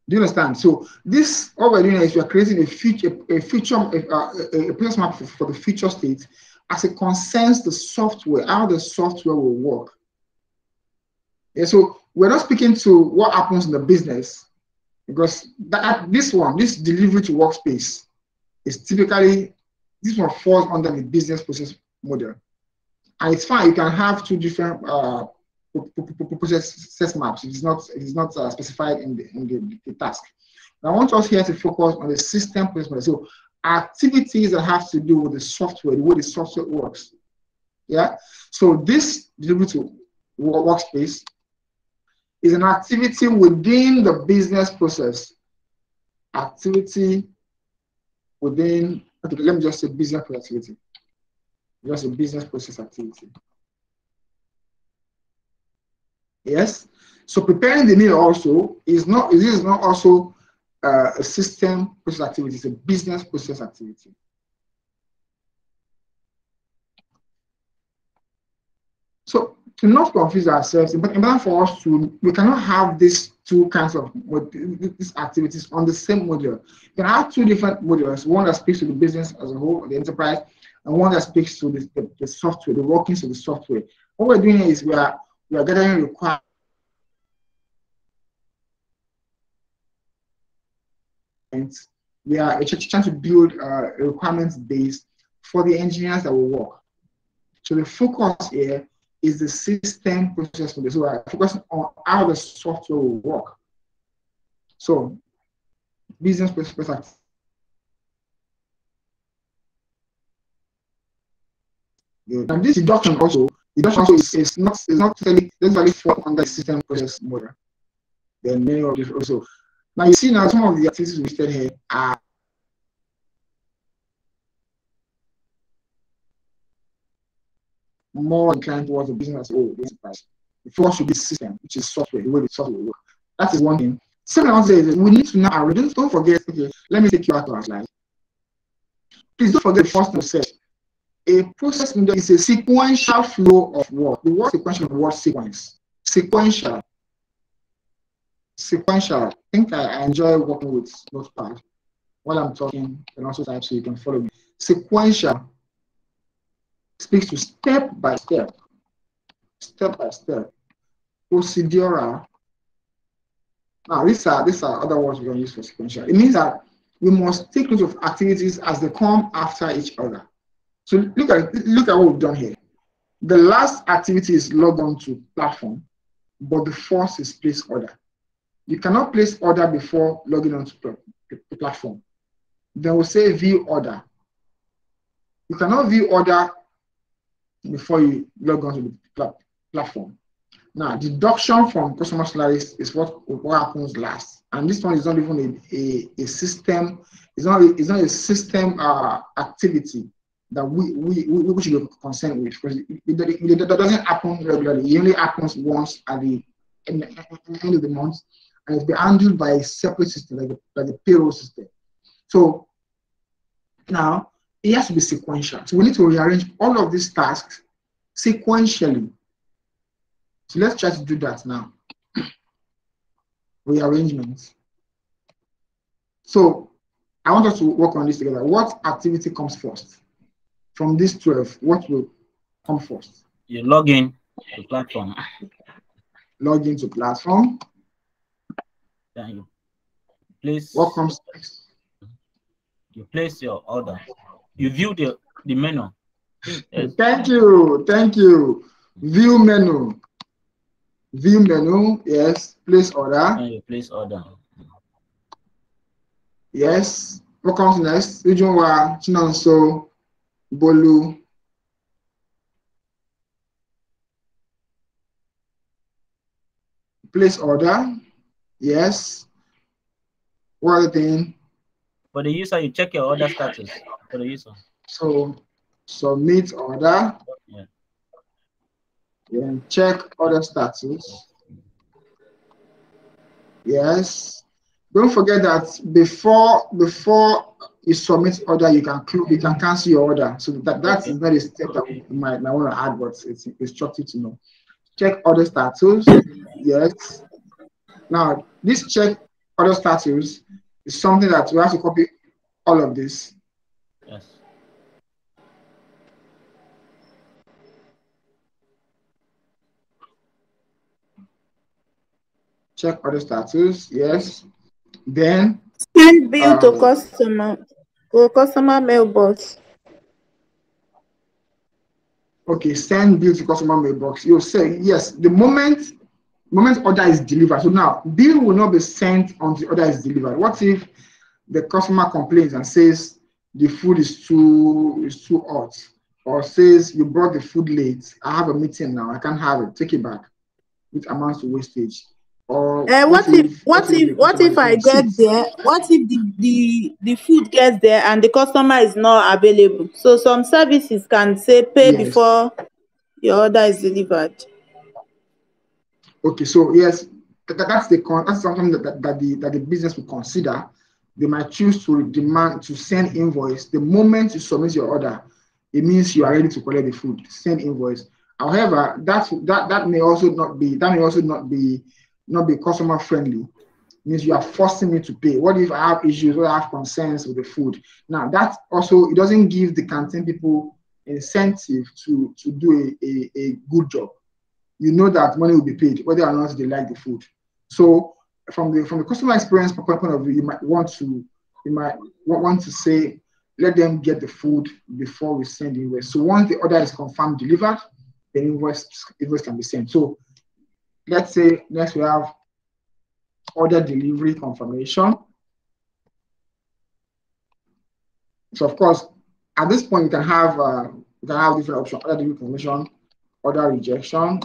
Do you understand? So this, what we're doing is we're creating a process map for the future state as it concerns the software, how the software will work. Yeah, so we're not speaking to what happens in the business, because this delivery to workspace is typically, this one falls under the business process model. And it's fine, you can have two different process maps. It is not specified in the task. And I want us here to focus on the system process model. So activities that have to do with the software, the way the software works. Yeah. So this delivery to workspace is an activity within the business process. Activity within, okay, let me just say business activity. Just a business process activity. Yes. So preparing the meal also is not also a system process activity, it's a business process activity. So to not confuse ourselves, but in order for us to, we cannot have these two kinds of these activities on the same module. You can have two different modules, one that speaks to the business as a whole, the enterprise, and one that speaks to the software, the workings of the software. What we're doing here is we are gathering requirements. We are trying to build a requirements base for the engineers that will work. So the focus here is the system process model. So we are focusing on how the software will work. So business process. And this deduction also is not necessarily fall under the system process model. There are many of these also. Now you see now some of the activities we listed here are more inclined towards the business as a whole, the enterprise. The first should be system, which is software, the way the software will work. That is one thing. Second, I want to say is we need to now, don't forget, okay, let me take you out to our slide. Please don't forget the first thing we said. a process window is a sequential flow of work. The word sequential, the word sequence. Sequential. Sequential. I think I enjoy working with Notepad while I'm talking, and also type so you can follow me. Sequential speaks to step by step, procedural. Now, these are other words we can use for sequential. It means that we must take note of activities as they come after each other. So look at what we've done here. The last activity is log on to platform, but the first is place order. You cannot place order before logging on to the platform. Then we'll say view order. You cannot view order before you log on to the platform. Now, deduction from customer salaries is what happens last, and this one is not even a system. It's not a system activity that we should be concerned with, because it doesn't happen regularly. It only happens once at the end of the month, and it's been handled by a separate system, like the payroll system. So now it has to be sequential. So we need to rearrange all of these tasks sequentially. So let's try to do that now. Rearrangement. So I want us to work on this together. What activity comes first? From these 12, what will come first? You log in to platform. Log into platform. Then you place. What comes next? You place your order. You view the menu. Yes. Thank you. View menu. View menu, yes. Place order. And you place order. Yes. What comes next? Ujunwa, Chinonso, Bolu. Place order. Yes. What other thing? For the user, you check your order status for the user. So submit order. Yeah. Then check order status. Yes. Don't forget that before you submit order, you can cancel your order. So that is not a step that you might want to add, but it's instructive to know. Check order status. Yes. Now this check order status is something that we have to copy all of this. Yes. Check order status. Yes. Then Send bill to customer mailbox. Okay, send bill to customer mailbox. You'll say yes. The moment order is delivered. So now bill will not be sent until order is delivered. What if the customer complains and says the food is too hot, or says you brought the food late? I have a meeting now. I can't have it. Take it back, which amounts to wastage. Or what if I get there? What if the food gets there and the customer is not available? So some services can say pay before your order is delivered. Okay, so yes, that's something that the business will consider. They might choose to demand to send invoice the moment you submit your order. It means you are ready to collect the food. Send invoice. However, that may also not be customer friendly. It means you are forcing me to pay. What if I have issues or I have concerns with the food? Now that also, it doesn't give the canteen people incentive to do a good job. You know that money will be paid whether or not they like the food. So from the customer experience point of view, you might want to say, let them get the food before we send the invoice. So once the order is confirmed delivered, the invoice can be sent. So let's say next we have order delivery confirmation. So of course, at this point you can have different options: order delivery confirmation, order rejection.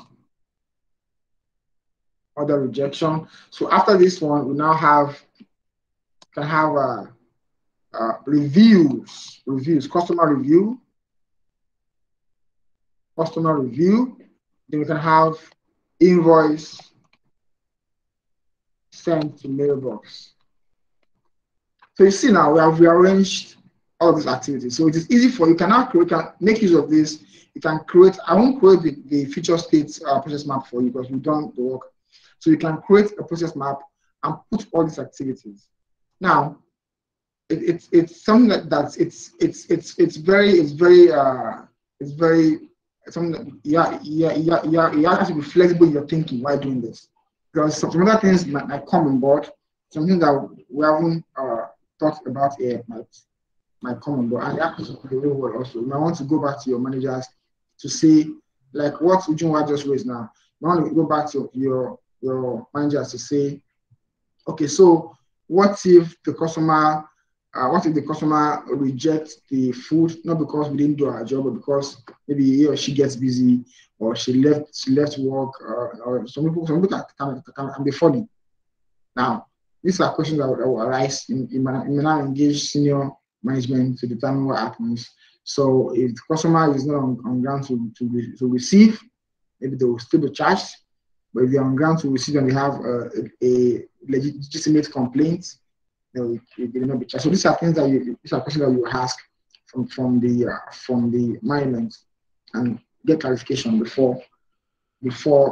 So after this one, we now can have reviews, customer review. Then we can have invoice sent to mailbox. So you see now we have rearranged all these activities. So it is easy for you can now create, can make use of this. You can create, I won't create the future state process map for you because we've done the work. So you can create a process map and put all these activities. Now, it's something it's very something that you have to be flexible in your thinking while doing this, because some other things might come on board, something that we haven't talked about here might come on board, and that is the real world also. You might want to go back to your managers to see, like what Ujunwa just raised now. You want to go back to your managers to say, okay, so what if the customer rejects the food, not because we didn't do our job, but because maybe he or she gets busy, or she left work, or some people can be funny. Now, these are questions that will arise. You may now engage senior management to determine what happens. So if the customer is not on ground to receive, maybe they will still be charged. But if they're on ground to receive and they have a legitimate complaint, they will not be charged. So these are things that these are questions that you ask from the management and get clarification before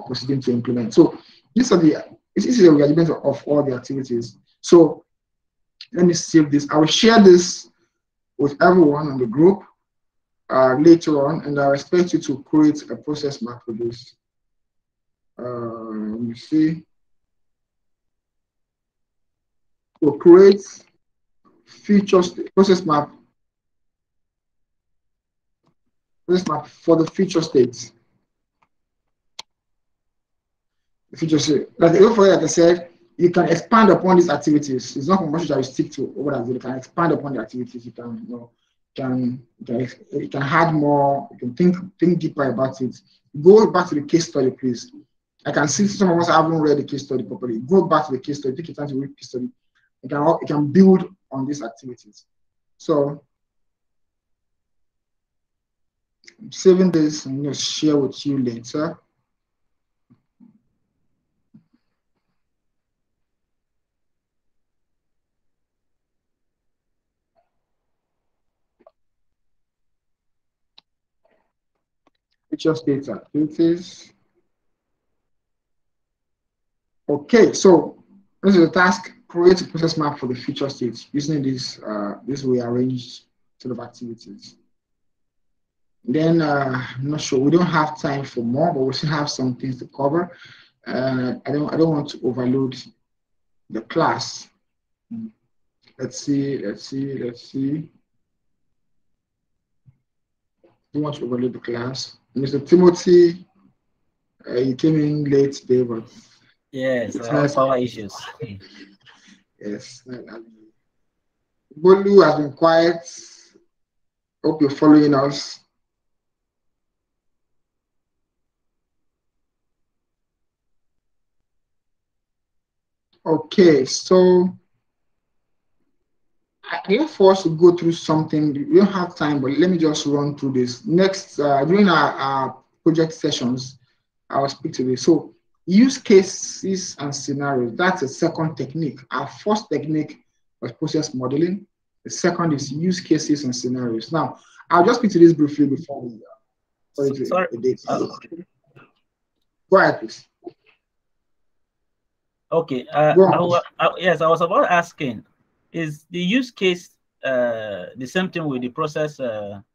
proceeding to implement. So this is a arrangement of all the activities. So let me save this. I will share this with everyone on the group later on, and I expect you to create a process map for this. Let me see. So create process map for the future states. The future state. Like I said, you can expand upon these activities. It's not much that you stick to what I do. You can expand upon the activities. You can, you can add more. You can think deeper about it. Go back to the case study, please. I can see some of us haven't read the case study properly. Go back to the case study. Take your time to read the case study. You can build on these activities. So I'm saving this and I'm going to share with you later. Future state activities. Okay, so this is the task: create a process map for the future states using this rearranged sort of activities. Then I'm not sure, we don't have time for more, but we still have some things to cover. I don't want to overload the class. Let's see. Don't want to overload the class. Mr. Timothy, you came in late today, but yes, power issues. Yes. Bolu has been quiet. Hope you're following us. Okay, so I have for us to go through something. We don't have time, but let me just run through this. Next, during our project sessions, I'll speak to this. So use cases and scenarios. That's a second technique. Our first technique was process modeling. The second is use cases and scenarios. Now, I'll just speak to this briefly before we Sorry. Go ahead, please. Okay. Yes, I was about asking, is the use case the same thing with the process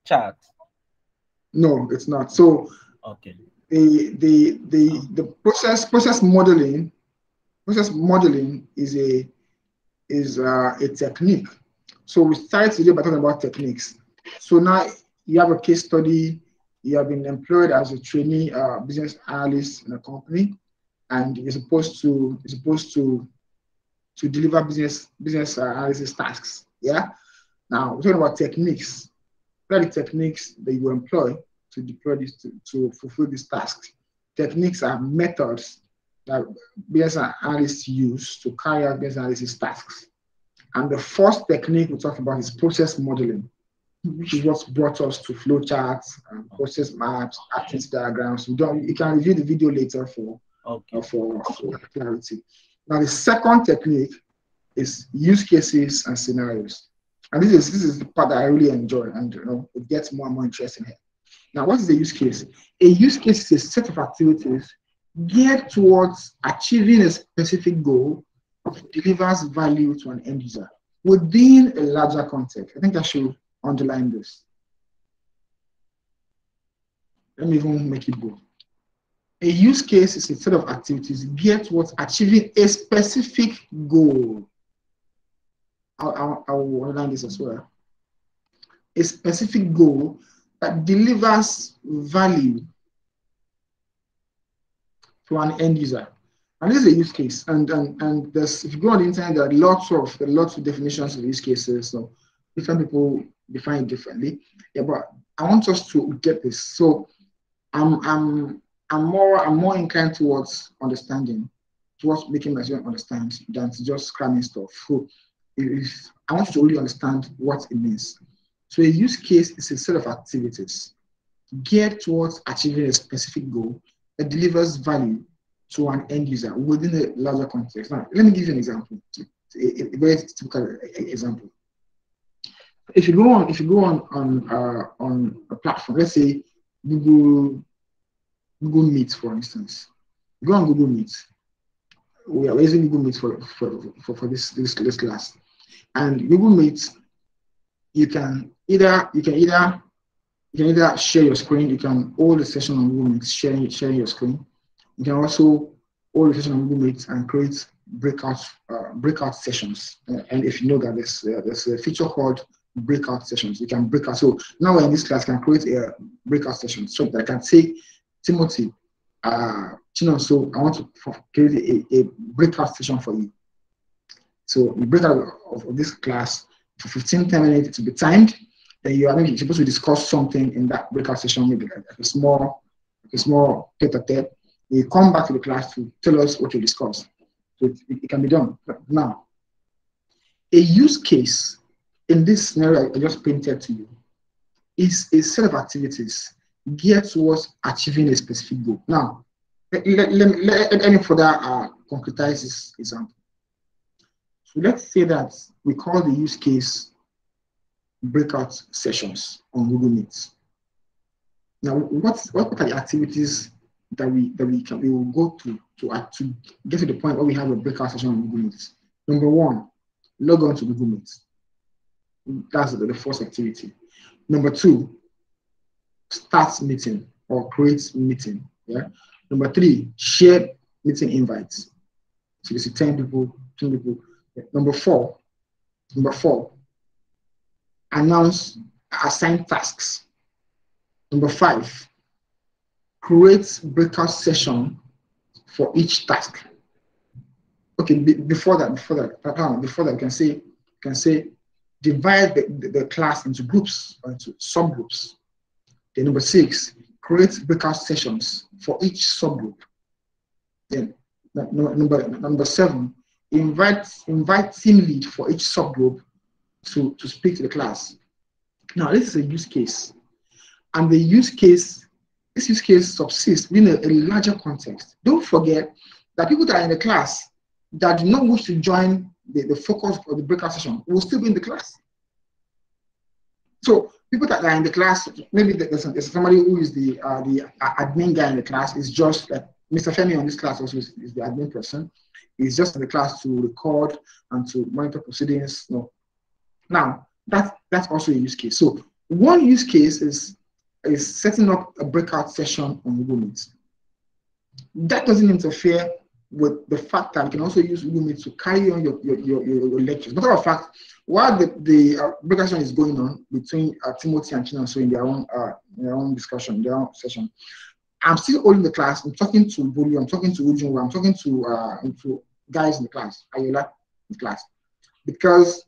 chart? No, it's not. So okay. The process modeling is a technique. So we started today by talking about techniques. So now you have a case study. You have been employed as a trainee business analyst in a company, and you're supposed to deliver business analysis tasks. Yeah. Now we're talking about techniques. What are the techniques that you employ to deploy this to fulfill these tasks? Techniques are methods that business analysts use to carry out business analysis tasks. And the first technique we talk about is process modeling, which is what brought us to flowcharts and process maps, activity diagrams. You can review the video later for clarity. Now, the second technique is use cases and scenarios. And this is the part that I really enjoy, and it gets more and more interesting here. Now, what is a use case? A use case is a set of activities geared towards achieving a specific goal that delivers value to an end user within a larger context. I think I should underline this. Let me even make it bold. A use case is a set of activities geared towards achieving a specific goal. I will underline this as well. A specific goal that delivers value to an end user. And this is a use case. And there's, if you go on the internet, there are lots of definitions of use cases. So different people define it differently. Yeah, but I want us to get this. So I'm more inclined towards understanding, towards making myself understand than to just cramming stuff. So if I want you to really understand what it means. So a use case is a set of activities geared towards achieving a specific goal that delivers value to an end user within a larger context. Now, let me give you an example, a very typical example. If you go on a platform, let's say Google Meet, for instance. Go on Google Meet. We are using Google Meet for this class, and Google Meet, you can either share your screen. You can hold a session on Google Meet, sharing your screen. You can also hold a session on Google Meet and create breakout sessions. And if you know that there's a feature called breakout sessions. You can break out. So now we're in this class, can create a breakout session so that I can say, Timothy, so I want to create a breakout session for you. So we break out of this class for 15 minutes to be timed. Then you are supposed to discuss something in that breakout session, maybe like a small tete-a-tete. You come back to the class to tell us what you discussed. So it can be done. But now, a use case in this scenario I just painted to you is a set of activities geared towards achieving a specific goal. Now, let me further concretize this example. So let's say that we call the use case breakout sessions on Google Meet. Now, what are the activities that we will go to get to the point where we have a breakout session on Google Meet? Number one, log on to Google Meet. That's the first activity. Number two, start meeting or create meeting. Yeah. Number three, share meeting invites. So you see 10 people, 20 people. Yeah. Number four, assign tasks. Number five, create breakout session for each task. Okay, before that, we can say divide the class into groups or into subgroups. Then number six, create breakout sessions for each subgroup. Then number seven, invite team lead for each subgroup to speak to the class. Now this is a use case, and this use case subsists within a larger context. Don't forget that people that are in the class that do not wish to join the focus of the breakout session will still be in the class. So people that are in the class, maybe there's somebody who is the admin guy in the class. Is just like Mr. Femi on this class also is the admin person. He's just in the class to record and to monitor proceedings. No. Now that's also a use case. So one use case is setting up a breakout session on Google Meet. That doesn't interfere with the fact that you can also use Google Meet to carry on your lectures. Matter of fact, while the breakout session is going on between Timothy and Chino, so in their own discussion, their own session, I'm still holding the class. I'm talking to Bolu, I'm talking to Ujunwa, I'm talking to guys in the class, Ayola in the class, because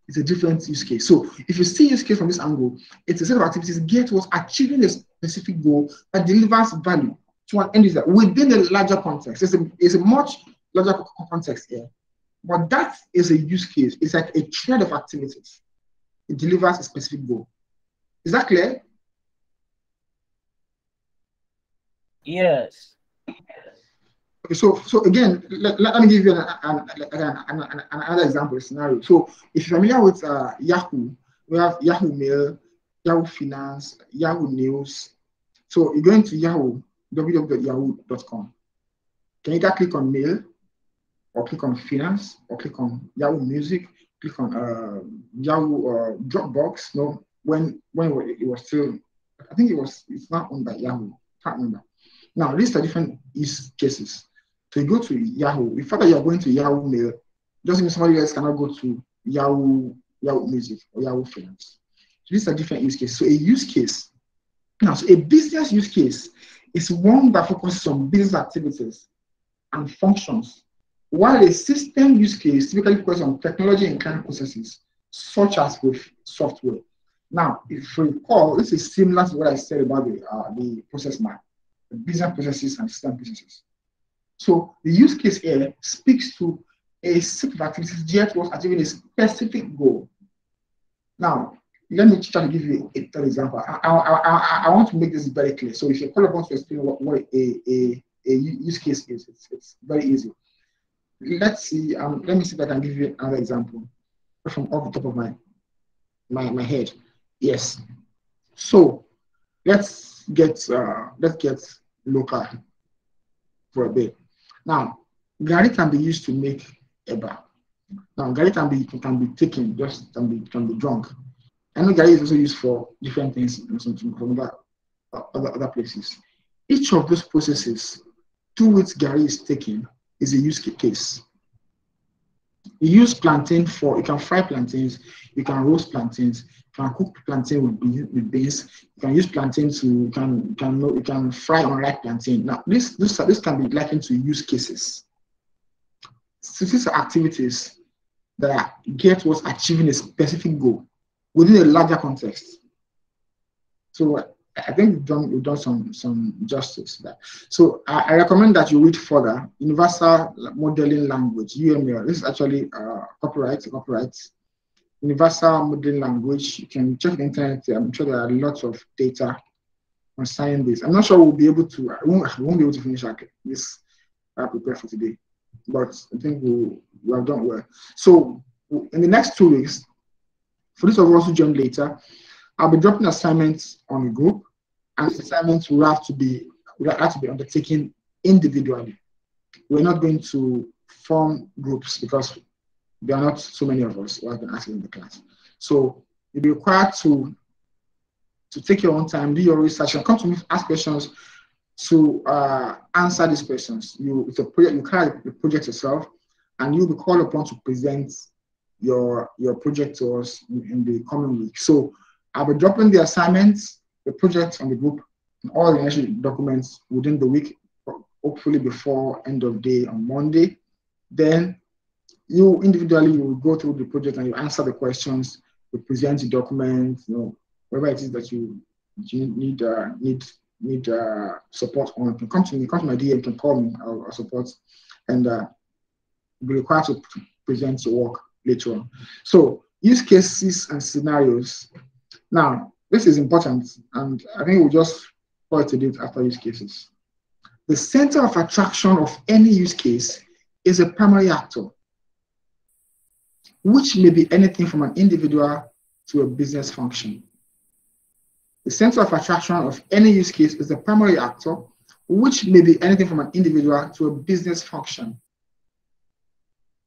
it's a different use case. So if you see use case from this angle, it's a set of activities geared towards achieving a specific goal that delivers value to an end user within a larger context. It's a much larger context here, but that is a use case. It's like a thread of activities. It delivers a specific goal. Is that clear? Yes. Okay, so again, let me give you another example scenario. So if you're familiar with Yahoo, we have Yahoo Mail, Yahoo Finance, Yahoo News. So you go into Yahoo, www.yahoo.com. Can you either click on Mail, or click on Finance, or click on Yahoo Music, click on Yahoo Dropbox? No, when it was still, I think it's not owned by Yahoo. Can't remember. Now, these are different use cases. So you go to Yahoo. The fact that you're going to Yahoo Mail doesn't mean somebody else cannot go to Yahoo Music or Yahoo Finance. So these are different use cases. So a use case. Now, so a business use case is one that focuses on business activities and functions, while a system use case typically focuses on technology and client processes, such as with software. Now, if you recall, this is similar to what I said about the process map, the business processes and system processes. So the use case here speaks to a set of activities geared towards achieving a specific goal. Now, let me try to give you a third example. I want to make this very clear. So if you're called upon to explain what a use case is, it's very easy. Let's see. Let me see if I can give you another example from off the top of my head. Yes. So let's get local for a bit. Now, Gary can be used to make eba. Now, Gary can be taken, just can be drunk. I know Gary is also used for different things from other places. Each of those processes to which Gary is taken is a use case. You use plantain you can fry plantains, you can roast plantains, you can cook plantain with beans, you can use plantain you can fry unripe plantain. Now, this can be likened to use cases. So these are activities that get towards achieving a specific goal within a larger context. So I think we've done some justice there. So I recommend that you read further Universal Modeling Language, UML. This is actually copyright. Universal Modeling Language. You can check the internet. I'm sure there are lots of data concerning this. I'm not sure we'll be able to. I won't be able to finish this prepared for today, but I think we have done well. So in the next 2 weeks, for those of us who join later, I'll be dropping assignments on the group, and assignments will have to be undertaken individually. We're not going to form groups because there are not so many of us who have been asking in the class. So you'll be required to take your own time, do your research, and come to me, ask questions to answer these questions. It's a project. You carry the project yourself, and you'll be called upon to present your project to us in the coming week. So I'll be dropping the assignments, the projects on the group, and all the necessary documents within the week, hopefully before end of day on Monday. Then you individually will go through the project and you answer the questions, you present the document, whatever it is that you need support on. You can come to me, come to my DM, you can call me, I'll support, and be required to present your work later on. So use cases and scenarios. Now, this is important, and I think we'll just call it a bit after use cases. The center of attraction of any use case is a primary actor, which may be anything from an individual to a business function. The center of attraction of any use case is the primary actor, which may be anything from an individual to a business function.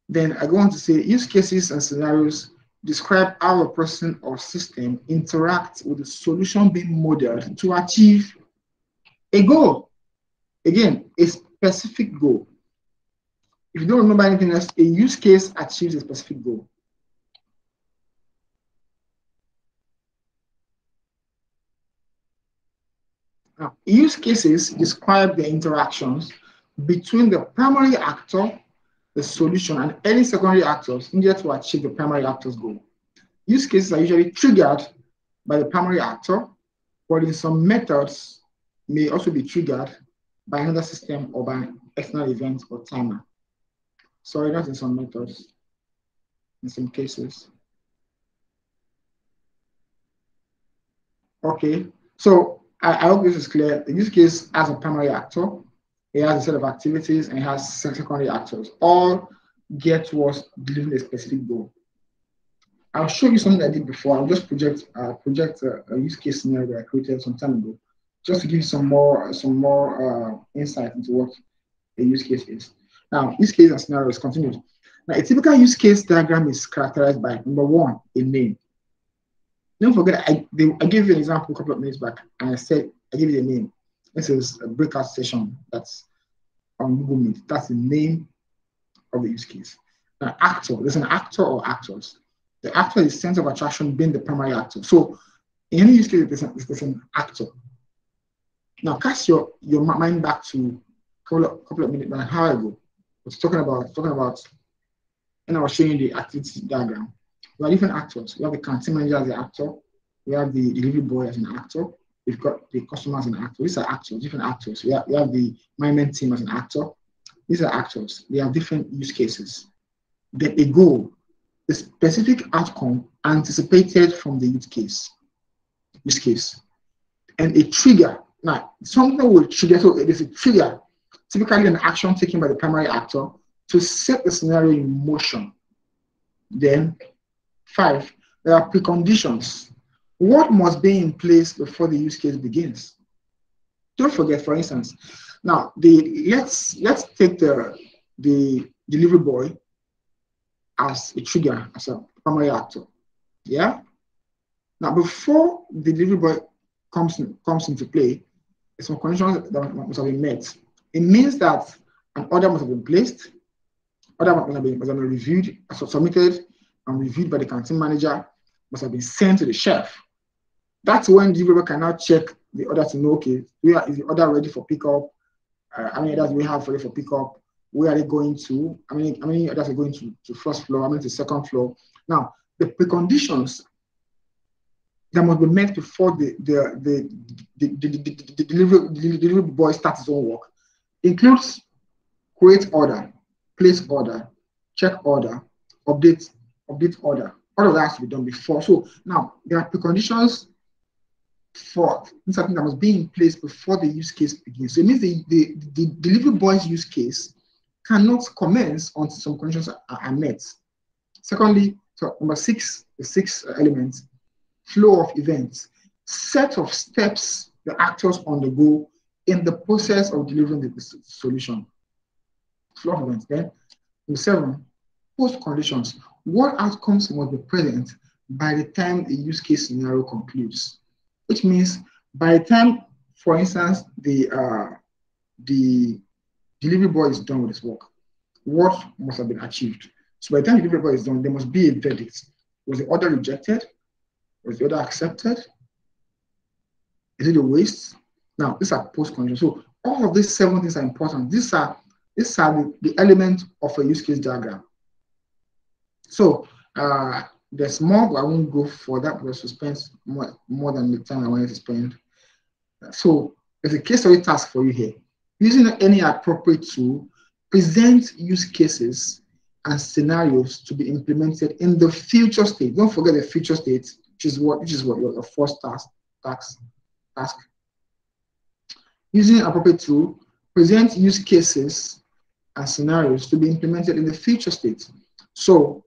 Then I go on to say use cases and scenarios describe how a person or system interacts with the solution being modeled to achieve a goal. Again, a specific goal. If you don't remember anything else, a use case achieves a specific goal. Now, use cases describe the interactions between the primary actor, the solution, and any secondary actors needed to achieve the primary actor's goal. Use cases are usually triggered by the primary actor, but in some methods may also be triggered by another system or by an external event or timer. Sorry, not in some methods, in some cases. Okay, so I hope this is clear. The use case has a primary actor, it has a set of activities, and it has secondary actors, all geared towards delivering a specific goal. I'll show you something I did before. I'll just project a use case scenario that I created some time ago, just to give you some more insight into what a use case is. Now, use case and scenario is continued. Now, a typical use case diagram is characterized by, number one, a name. Don't forget, I gave you an example a couple of minutes back, and I said I gave you a name. This is a breakout session that's on Google Meet. That's the name of the use case. An actor, there's an actor or actors. The actor is center of attraction being the primary actor. So in any use case, there's an actor. Now cast your mind back to a couple of minutes back, how I go. I was talking about, and I was showing you the activity diagram. We have different actors. We have the canteen manager as the actor. We have the delivery boy as an actor. We've got the customer as an actor. These are actors, different actors. We have the management team as an actor. These are actors. They have different use cases. Then a goal, the specific outcome anticipated from the use case. And a trigger. Now, something will trigger, so it is a trigger, typically an action taken by the primary actor to set the scenario in motion. Then, 5, there are preconditions. What must be in place before the use case begins? Don't forget, for instance, now let's take the delivery boy as a trigger, as a primary actor. Yeah. Now, before the delivery boy comes into play, there's some conditions that must have been met. It means that an order must have been placed, order must have been reviewed, submitted, and reviewed by the canteen manager, must have been sent to the chef. That's when the delivery can now check the order to know, okay, is the order ready for pickup? How many orders do we have ready for pickup? Where are they going to? How many orders are going to first floor? How many to second floor? Now, the preconditions that must be met before the delivery boy starts his own work includes create order, place order, check order, update order. All of that has to be done before. So now there are preconditions for something that must be in place before the use case begins. So it means the delivery boy's use case cannot commence until some conditions are met. Secondly, so number 6, the 6th element, flow of events, set of steps the actors undergo in the process of delivering the solution. Flow of events. Then, number 7, post conditions. What outcomes must be present by the time the use case scenario concludes? Which means by the time, for instance, the delivery boy is done with his work, what must have been achieved? So by the time the delivery boy is done, there must be a verdict. Was the order rejected? Was the order accepted? Is it a waste? Now, these are post conditions. So all of these 7 things are important. These are the elements of a use case diagram. So there's more, but I won't go for that because we spent more than the time I wanted to spend. So there's a case study task for you here. Using any appropriate tool, present use cases and scenarios to be implemented in the future state. Don't forget the future state, which is what your first task. Using an appropriate tool, present use cases and scenarios to be implemented in the future state. So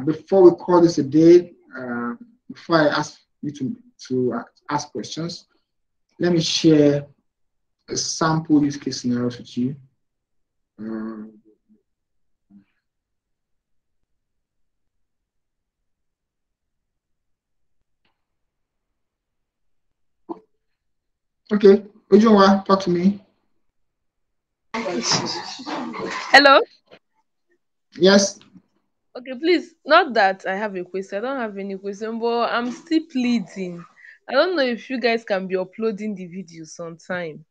before we call this a day, before I ask you to ask questions, let me share a sample use case scenarios with you. Okay, Ujunwa, talk to me. Hello? Yes. Okay, please, not that I have a question. I don't have any question, but I'm still pleading. I don't know if you guys can be uploading the videos on time.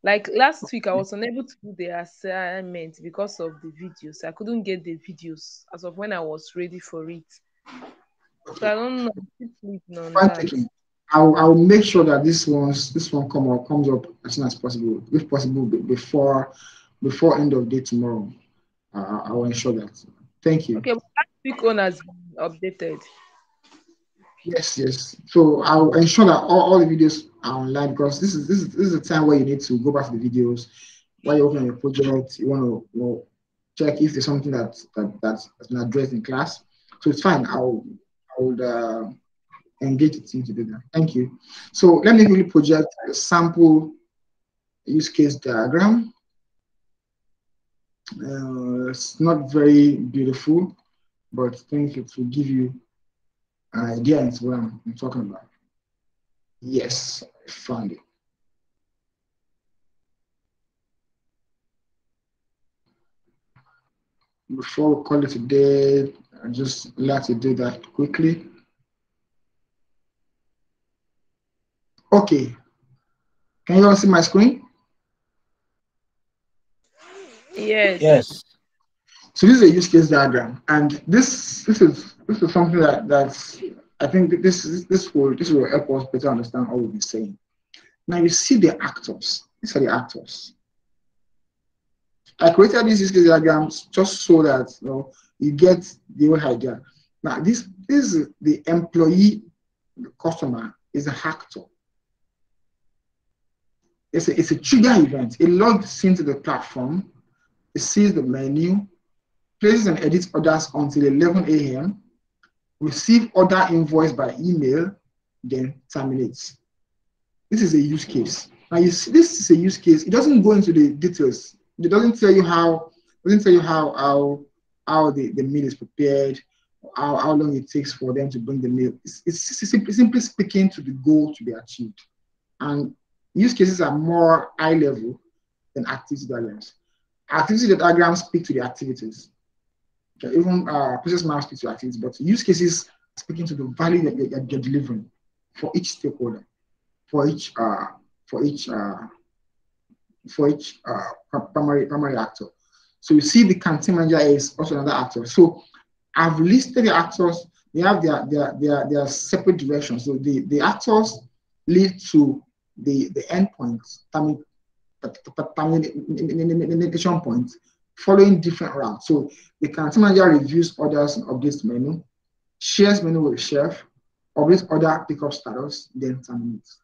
Like last week, I was unable to do the assignment because of the videos. I couldn't get the videos as of when I was ready for it. So I don't know. I'm still pleading on that. I'll make sure that this one comes up as soon as possible, if possible before end of day tomorrow. I will ensure that. Thank you. Okay, but last week one has been updated. Yes. So I'll ensure that all the videos are online because this is the time where you need to go back to the videos. while you're working on your project, you want to check if there's something that's been addressed in class. So it's fine. I would engage the team to do that. Thank you. So let me really project a sample use case diagram. It's not very beautiful, but I think it will give you an idea into what I'm talking about. Yes, I found it. Before we call it a day, I just like to do that quickly. Okay. Can you all see my screen? Yes. Yes. So this is a use case diagram, and this is something that's I think this will help us better understand what we'll be saying. Now you see the actors. These are the actors. I created these use case diagrams just so that you get the whole idea. Now this is the employee, the customer is a actor. It's a trigger event. It logs into the platform, it sees the menu, places and edits orders until 11 a.m., receive order invoice by email, then terminates. This is a use case. Now you see, this is a use case. It doesn't go into the details. It doesn't tell you how the meal is prepared, how long it takes for them to bring the meal. It's simply speaking to the goal to be achieved. And use cases are more high level than activity diagrams. Activity diagrams speak to the activities. Okay, even process might speak to activities, but use cases speaking to the value that you're delivering for each stakeholder, for each primary actor. So you see the canteen manager is also another actor. So I've listed the actors. They have their separate directions. So the actors lead to the endpoints, termination points, following different routes. So the canteen manager reviews orders and updates menu, shares menu with the chef, updates order pickup status, then terminates.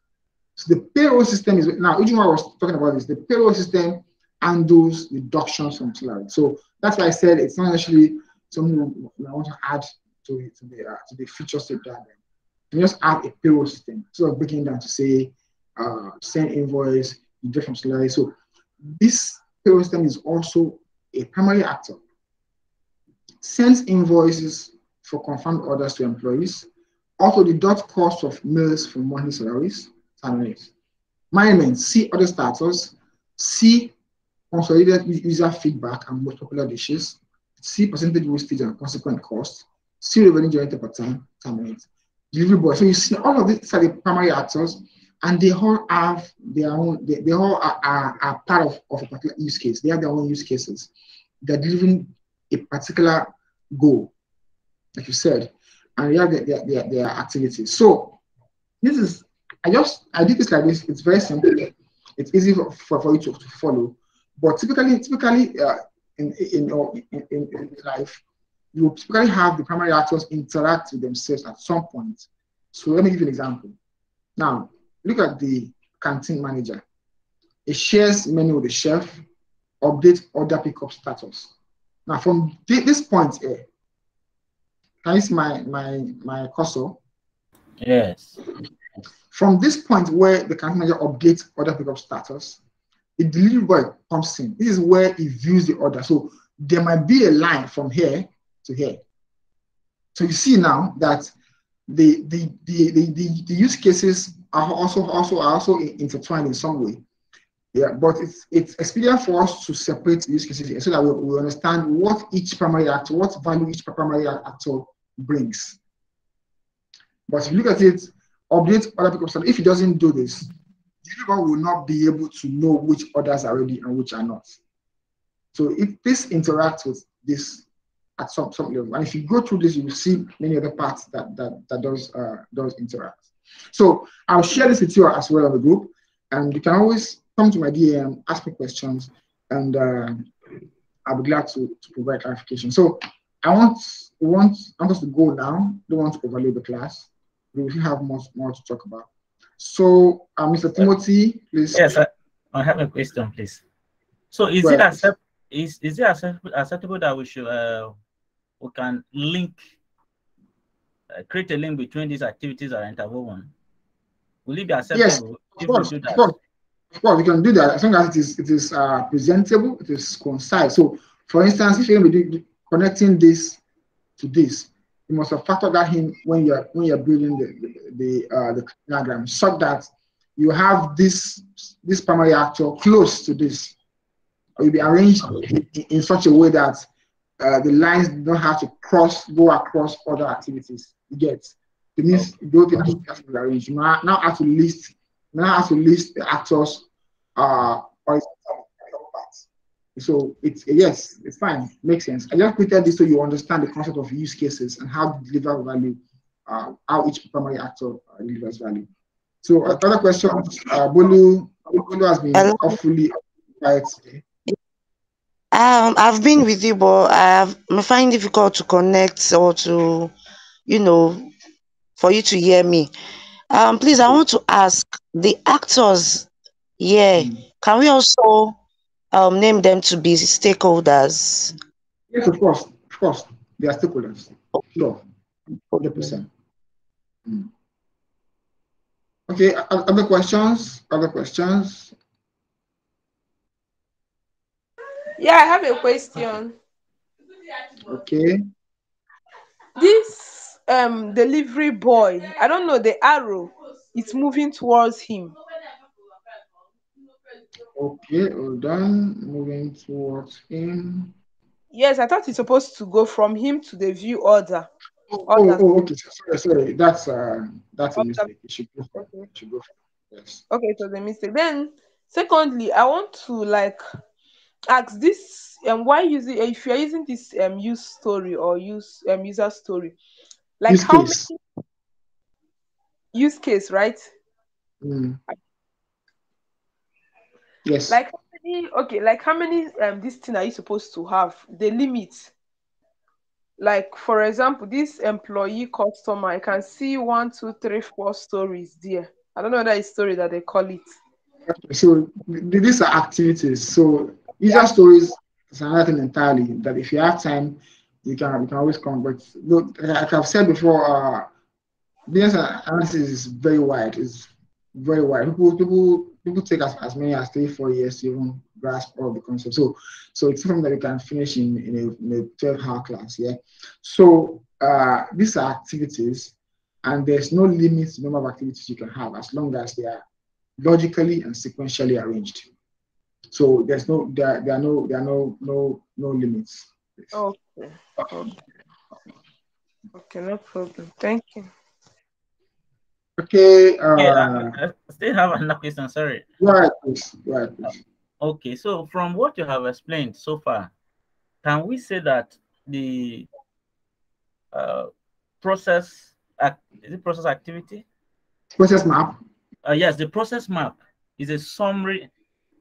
So the payroll system is now. What I was talking about is the payroll system handles deductions from salary. So that's why I said it's not actually something I want to add to the future state diagram. You just add a payroll system, sort of breaking down to say send invoice, deduct from salary. So this payroll system is also a primary actor. Sends invoices for confirmed orders to employees. Also deduct cost of meals from monthly salaries. Terminates. Management, see other status, see consolidated user feedback and most popular dishes, see percentage wastage and consequent costs, see revenue generated per time, terminate. Delivery boy. So you see all of these are the primary actors, and they all have their own, they all are part of a particular use case. They have their own use cases. They're delivering a particular goal, like you said, and they have their activities. So this is, I did this like this. It's very simple. It's easy for you to follow. But typically in life, you will typically have the primary actors interact with themselves at some point. So let me give you an example. Now, look at the canteen manager. It shares menu with the chef, updates order pickup status. Now, from this point here, can you see my cursor? Yes. From this point where the canteen manager updates order pickup status, the delivery boy comes in. This is where he views the order. So there might be a line from here to here. So you see now that the use cases are also intertwined in some way. Yeah, but it's expedient for us to separate use cases so that we understand what each primary actor, what value each primary actor brings. But if you look at it, update order pickup status. If it doesn't do this, the deliverer will not be able to know which orders are ready and which are not. So if this interacts with this at some level, and if you go through this, you will see many other parts that does interact. So I'll share this with you as well on the group, and you can always come to my DM, ask me questions, and I'll be glad to provide clarification. So I want us to go now. Don't want to overload the class. We will have more to talk about. So, Mr. Timothy, please. Yes, I have a question, please. So is it acceptable that we can link, create a link between these activities that are interwoven? Will it be acceptable if we do that? Of course, we can do that as long as it is presentable, it is concise. So, for instance, if you're going to be connecting this to this, you must have factored that in when you're building the diagram, so that you have this primary actor close to this. Or you'll be arranged in such a way that the lines don't have to go across other activities. You get it means those things have to be arranged. You now have to list the actors so it's fine, makes sense. I just created this so you understand the concept of use cases and how to deliver value, how each primary actor delivers value. So other questions, Bolu has been awfully quiet today. I've been with you, but I find it difficult to connect or to, for you to hear me. Please, I want to ask the actors here. Can we also name them to be stakeholders? Yes, of course, they are stakeholders. Sure, 100%. Okay, other questions? Yeah, I have a question. Okay. This delivery boy, I don't know, the arrow is moving towards him. Okay, hold on. Moving towards him. Yes, I thought it's supposed to go from him to the view order. Okay. Sorry. That's a mistake. It should go from. Yes. Okay, so the mistake. Then, secondly, I want to ask this why if you're using this use story or user story, like use how case. many use case, right? Yes. Like how many this thing are you supposed to have? The limit. Like for example, this employee customer, I can see 1, 2, 3, 4 stories there. I don't know that is story that they call it. So these are activities. So user stories is another thing entirely. That if you have time, you can always come. But look, like I've said before, business analysis is very wide. It's very wide. People take as many as 3-4 years to even grasp all the concepts. So it's something that you can finish in a 12-hour class. Yeah. So these are activities, and there's no limit to the number of activities you can have as long as they are logically and sequentially arranged. So there are no limits. Okay, no problem. Thank you. Okay. I still have another question. Sorry. Right, please. Okay, so from what you have explained so far, can we say that the process activity? Process map. Yes, the process map is a summary,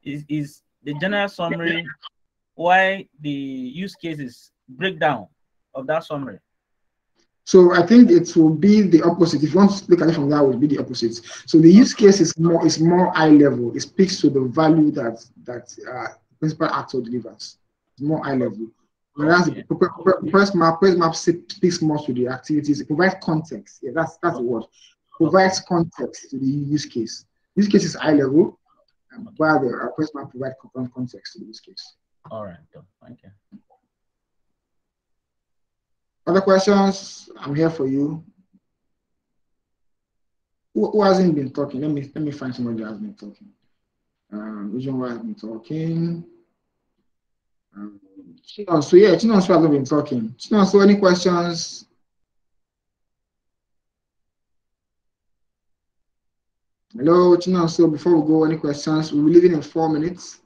is the general summary, why the use cases breakdown of that summary. So I think it will be the opposite. If you want to look at it from that, it will be the opposite. So the use case is more high level. It speaks to the value that principal actor delivers. It's more high level. Whereas the process map speaks more to the activities. It provides context. Yeah, that's the word. Provides context to the use case. Use case is high level, while the process map provides context to the use case. All right, thank you. Other questions? I'm here for you. Who hasn't been talking? Let me find somebody that has been talking. Which one has been talking? Chinonso hasn't been talking. Chinonso, any questions? Hello, Chinonso. Before we go, any questions? We'll be leaving in 4 minutes.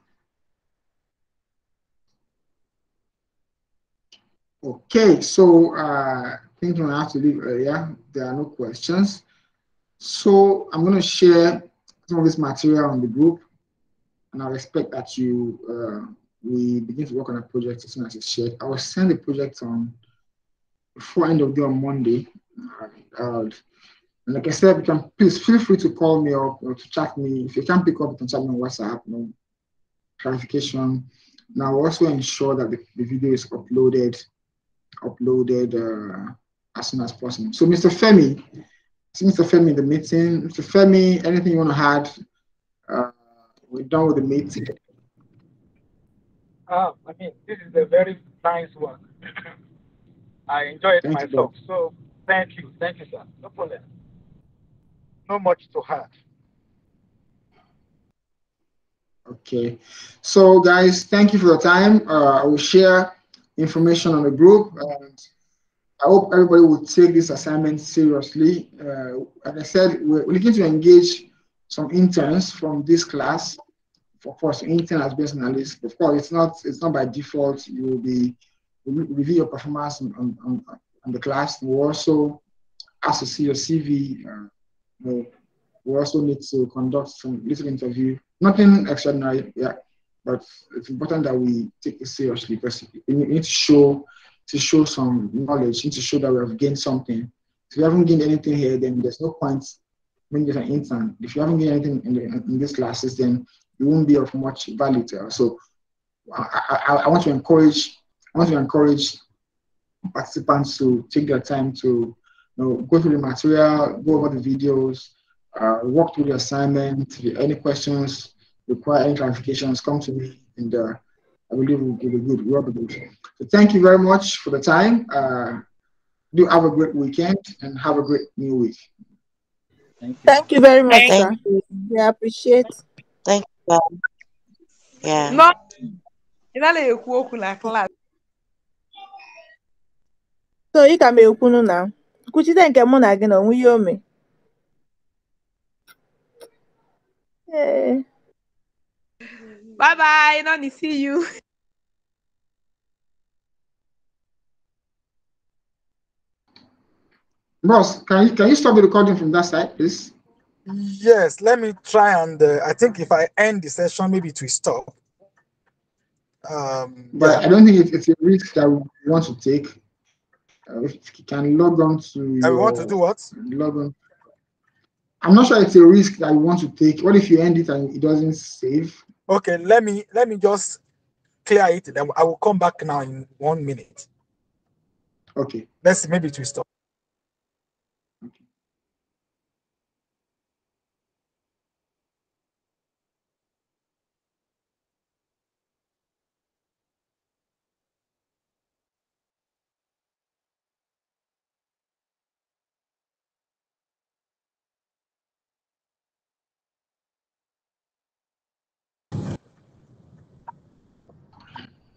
Okay, so I think we have to leave earlier. There are no questions. So I'm going to share some of this material on the group, and I'll expect that we begin to work on a project as soon as it's shared. I will send the project on before end of day on Monday. And like I said, please feel free to call me or to chat me. If you can't pick up, you can chat me on WhatsApp. clarification. Now also ensure that the video is uploaded as soon as possible. So Mr. Femi, the meeting. Mr. Femi, anything you want to add? We're done with the meeting. I mean, this is a very nice one. I enjoy it myself. So thank you, sir. No problem. No much to add. Okay, so guys, thank you for your time. I will share information on the group, and I hope everybody will take this assignment seriously. Like I said, we're looking to engage some interns from this class. Of course, intern as business analyst. Of course, it's not by default. You will be review your performance on the class. We also ask to see your CV. We also need to conduct some little interview. Nothing extraordinary, yeah, but it's important that we take it seriously because we need to show some knowledge, need to show that we have gained something. If you haven't gained anything here, then there's no point when you're an intern. If you haven't gained anything in these classes, then you won't be of much value to us. So I want to encourage participants to take their time to go through the material, go over the videos, work through the assignment. If any questions, require any clarifications, come to me, and I believe we'll be good. We'll be good. So thank you very much for the time. Do have a great weekend and have a great new week. Thank you. Thank you very much, Thank sir. We appreciate. Thank you. Yeah. No, ị naghị ekwu okwu na class. So ị ka m ekwunu na kwuchite nke mụ na gị na onwe ihe ome. Bye bye. Noni, see you. Boss, can you stop the recording from that side, please? Yes, let me try and I think if I end the session, maybe it will stop. But I don't think it's a risk that we want to take. If you can log on to I want to do what? Log on. I'm not sure it's a risk that you want to take. What if you end it and it doesn't save? Okay, let me just clear it. Then I will come back now in 1 minute. Okay. Let's see, maybe it will stop. Okay.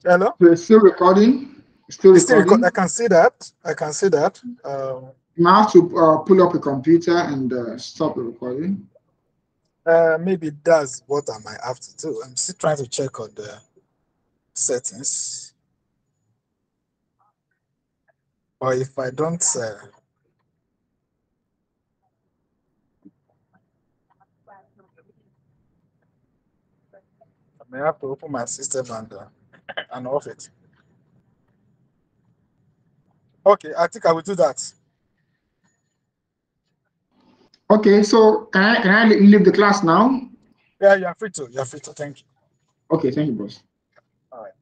Hello? So it's still recording. It's still recording. I can see that. You might have to pull up a computer and stop the recording. Maybe that's what I might have to do. I'm still trying to check on the settings. Or if I don't, I may have to open my system and off it. Okay, I think I will do that. Okay, so can I leave the class now? Yeah, you're free to. Thank you. Okay, thank you, boss. All right.